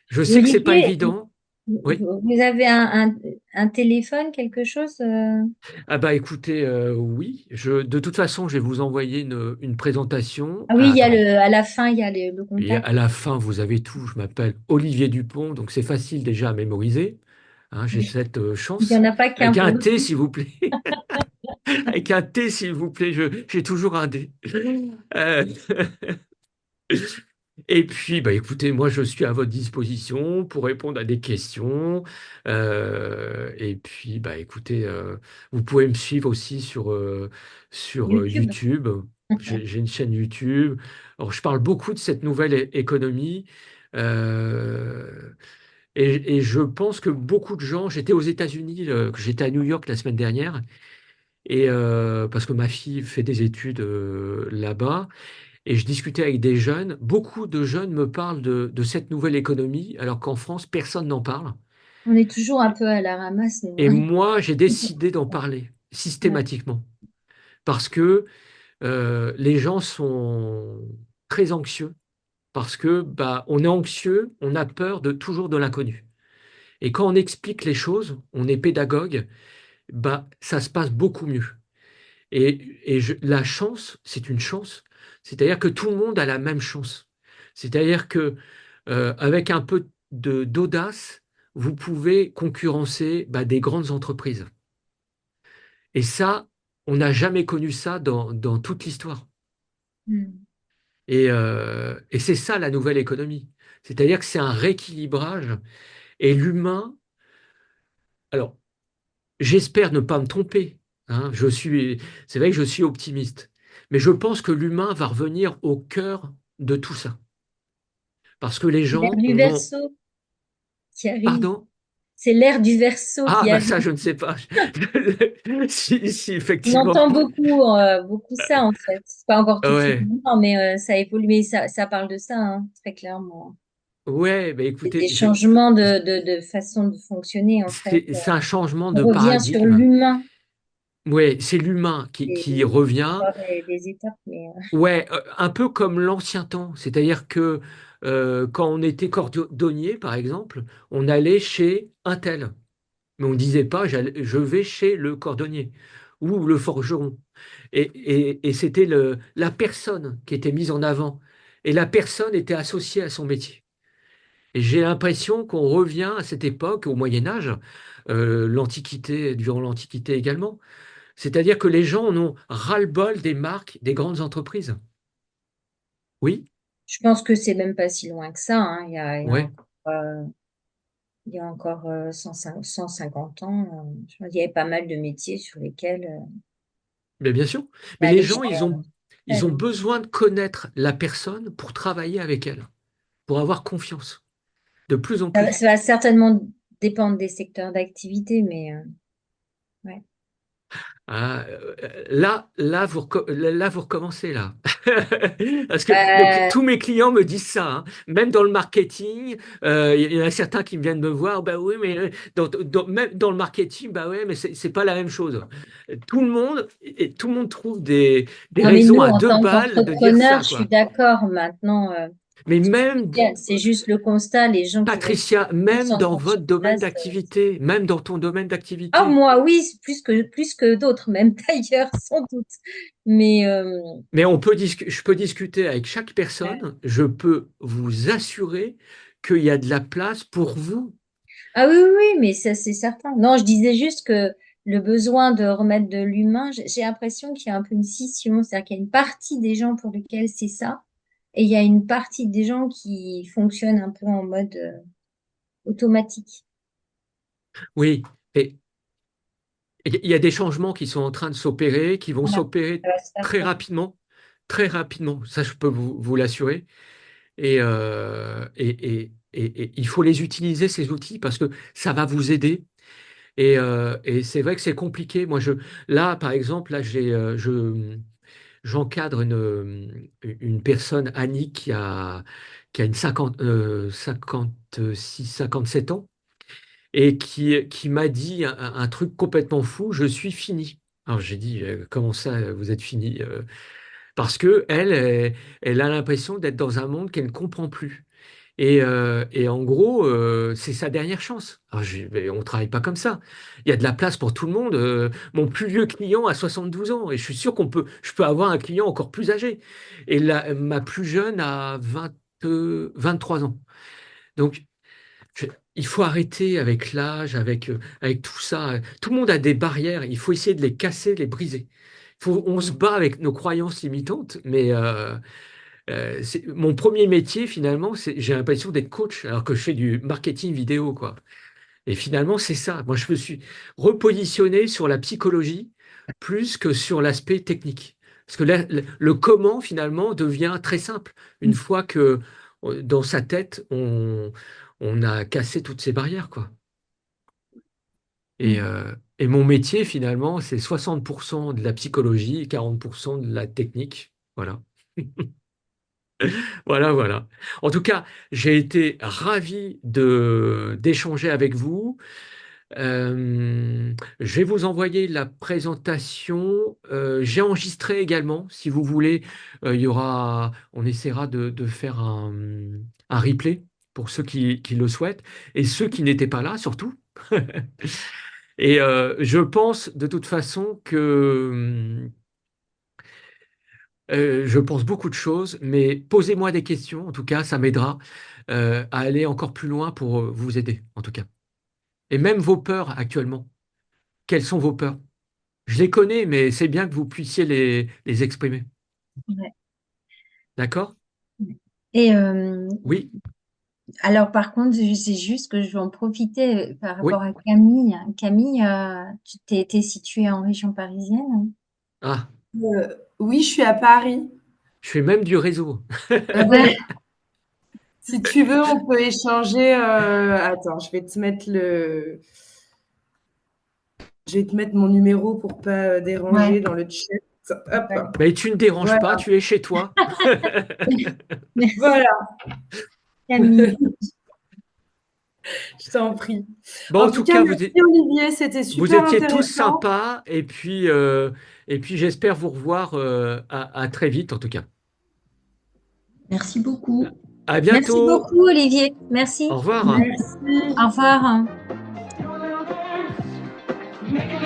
Je Et sais que c'est pas Olivier, évident. Oui. vous avez un téléphone, quelque chose? Ah bah écoutez, oui. De toute façon, je vais vous envoyer une présentation. Ah oui, Ah, il y a attendez. à la fin, il y a le Et contact. à la fin, vous avez tout. Je m'appelle Olivier Dupont, donc c'est facile déjà à mémoriser. Hein, j'ai cette Il n'y chance. en a pas qu'un Avec pour un le T, coup. s'il vous plaît. Avec un T, s'il vous plaît. J'ai toujours un D. Euh, Et puis, bah, écoutez, moi, je suis à votre disposition pour répondre à des questions. Et puis, bah, écoutez, vous pouvez me suivre aussi sur YouTube. YouTube. J'ai une chaîne YouTube. Alors, je parle beaucoup de cette nouvelle économie. Euh, et je pense que beaucoup de gens, j'étais aux États-Unis, j'étais à New York la semaine dernière, et parce que ma fille fait des études là-bas. Et je discutais avec des jeunes. Beaucoup de jeunes me parlent de cette nouvelle économie, alors qu'en France, personne n'en parle. On est toujours un peu à la ramasse, nous, Et hein. moi, j'ai décidé d'en parler Ouais. systématiquement, parce que les gens sont très anxieux, parce que bah, on est anxieux, on a peur toujours de l'inconnu. Et quand on explique les choses, on est pédagogue, bah, ça se passe beaucoup mieux. La chance, c'est une chance. C'est-à-dire que tout le monde a la même chance. C'est-à-dire que avec un peu d'audace, vous pouvez concurrencer bah, des grandes entreprises. Et ça, on n'a jamais connu ça dans toute l'histoire. Hmm. Et c'est ça la nouvelle économie. C'est-à-dire que c'est un rééquilibrage. Et l'humain, alors j'espère ne pas me tromper. Hein, c'est vrai que je suis optimiste, mais je pense que l'humain va revenir au cœur de tout ça. Parce que les C'est l'ère gens du en ont... Verseau qui arrive. Pardon? C'est l'ère du Verseau Ah, qui bah arrive. ça, je ne sais pas. Si, On effectivement. entend beaucoup ça, en fait. C'est pas encore tout de suite, Ouais, non, mais ça évolue. Mais ça parle de ça, hein, très clairement. ouais, bah Des écoutez, changements de façon de fonctionner, en fait. c'est un changement On de revient sur paradigme. l'humain. Ouais, c'est l'humain qui revient. Encore des étapes, mais Ouais, un peu comme l'ancien temps. C'est-à-dire que quand on était cordonnier, par exemple, on allait chez un tel. Mais on ne disait pas je vais chez le cordonnier ou le forgeron. Et c'était la personne qui était mise en avant. Et la personne était associée à son métier. Et j'ai l'impression qu'on revient à cette époque, au Moyen Âge, durant l'Antiquité également. C'est-à-dire que les gens en ont ras-le-bol des marques des grandes entreprises. Oui, je pense que c'est même pas si loin que ça, hein. ouais, Il y a encore 150 ans, je pense qu'il y avait pas mal de métiers sur lesquels mais bien sûr. Mais ça les allait gens, chercher. ils ont besoin de connaître la personne pour travailler avec elle, pour avoir confiance, de plus en plus. Ça va certainement dépendre des secteurs d'activité, mais ouais. Ah, là, vous recommencez là. Parce que Euh, tous mes clients me disent ça, hein. Même dans le marketing, il y en a certains qui viennent me voir, bah oui, mais même dans le marketing, bah ouais, mais c'est pas la même chose. Tout le monde trouve des non, mais raisons nous, à en deux tant balles de dire qu'entrepreneurs, ça, je suis quoi. d'accord maintenant. Mais même, C'est juste le constat, les gens qui veulent Patricia, plus même en dans sur votre domaine place. d'activité, même dans ton domaine Ah, d'activité. moi, oui, c'est plus que d'autres, même d'ailleurs, sans doute. Mais Mais je peux discuter avec chaque personne, je peux vous assurer qu'il y a de la place pour vous. ah oui, oui, oui, mais ça, c'est certain. Non, je disais juste que le besoin de remettre de l'humain, j'ai l'impression qu'il y a un peu une scission, c'est-à-dire qu'il y a une partie des gens pour lesquels c'est ça, et il y a une partie des gens qui fonctionnent un peu en mode automatique. Oui, et il y a des changements qui sont en train de s'opérer, qui vont Voilà, s'opérer ça va se faire ça. très rapidement, ça je peux vous l'assurer. Et il faut les utiliser, ces outils, parce que ça va vous aider. Et c'est vrai que c'est compliqué. Là, par exemple, là, j'encadre une personne, Annie, qui a une 57 ans, et qui m'a dit un truc complètement fou, je suis fini. Alors j'ai dit, comment ça, vous êtes fini? Parce que elle a l'impression d'être dans un monde qu'elle ne comprend plus. Et en gros, c'est sa dernière chance. Alors, mais on ne travaille pas comme ça. Il y a de la place pour tout le monde. Mon plus vieux client a 72 ans et je suis sûr je peux avoir un client encore plus âgé. Et ma plus jeune a 23 ans. Donc, il faut arrêter avec l'âge, avec tout ça. Tout le monde a des barrières. Il faut essayer de les casser, de les briser. On se bat avec nos croyances limitantes, mais mon premier métier, finalement, j'ai l'impression d'être coach, alors que je fais du marketing vidéo, quoi. Et finalement, c'est ça. Moi, je me suis repositionné sur la psychologie plus que sur l'aspect technique. Parce que là, le comment, finalement, devient très simple. Une fois que dans sa tête, on a cassé toutes ces barrières, quoi. Et mon métier, finalement, c'est 60% de la psychologie et 40% de la technique. Voilà. Voilà, voilà. En tout cas, j'ai été ravi d'échanger avec vous. Je vais vous envoyer la présentation. J'ai enregistré également, si vous voulez. On essaiera de faire un replay pour ceux qui le souhaitent et ceux qui n'étaient pas là, surtout. Et je pense de toute façon que je pense beaucoup de choses, mais posez-moi des questions, en tout cas, ça m'aidera à aller encore plus loin pour vous aider, en tout cas. Et même vos peurs actuellement. Quelles sont vos peurs? Je les connais, mais c'est bien que vous puissiez les exprimer. Ouais. D'accord? Et Oui, alors, par contre, je sais juste que je vais en profiter par oui. rapport à Camille. Camille, tu t'es située en région parisienne? Ah, Oui, je suis à Paris. je fais même du réseau. Ouais. Si tu veux, on peut échanger. Attends, je vais te mettre mon numéro pour pas déranger Ouais. dans le chat. Ouais. Hop. Mais tu ne déranges Voilà. pas, tu es chez toi. Merci, Voilà, Camille. je t'en prie. Bon, En en tout tout cas, cas, merci Olivier, c'était vous super étiez tous intéressant. sympas, et puis j'espère vous revoir à très vite, en tout cas. Merci beaucoup. À Merci bientôt. beaucoup, Olivier. Merci. Au revoir. Merci. Au revoir. Make it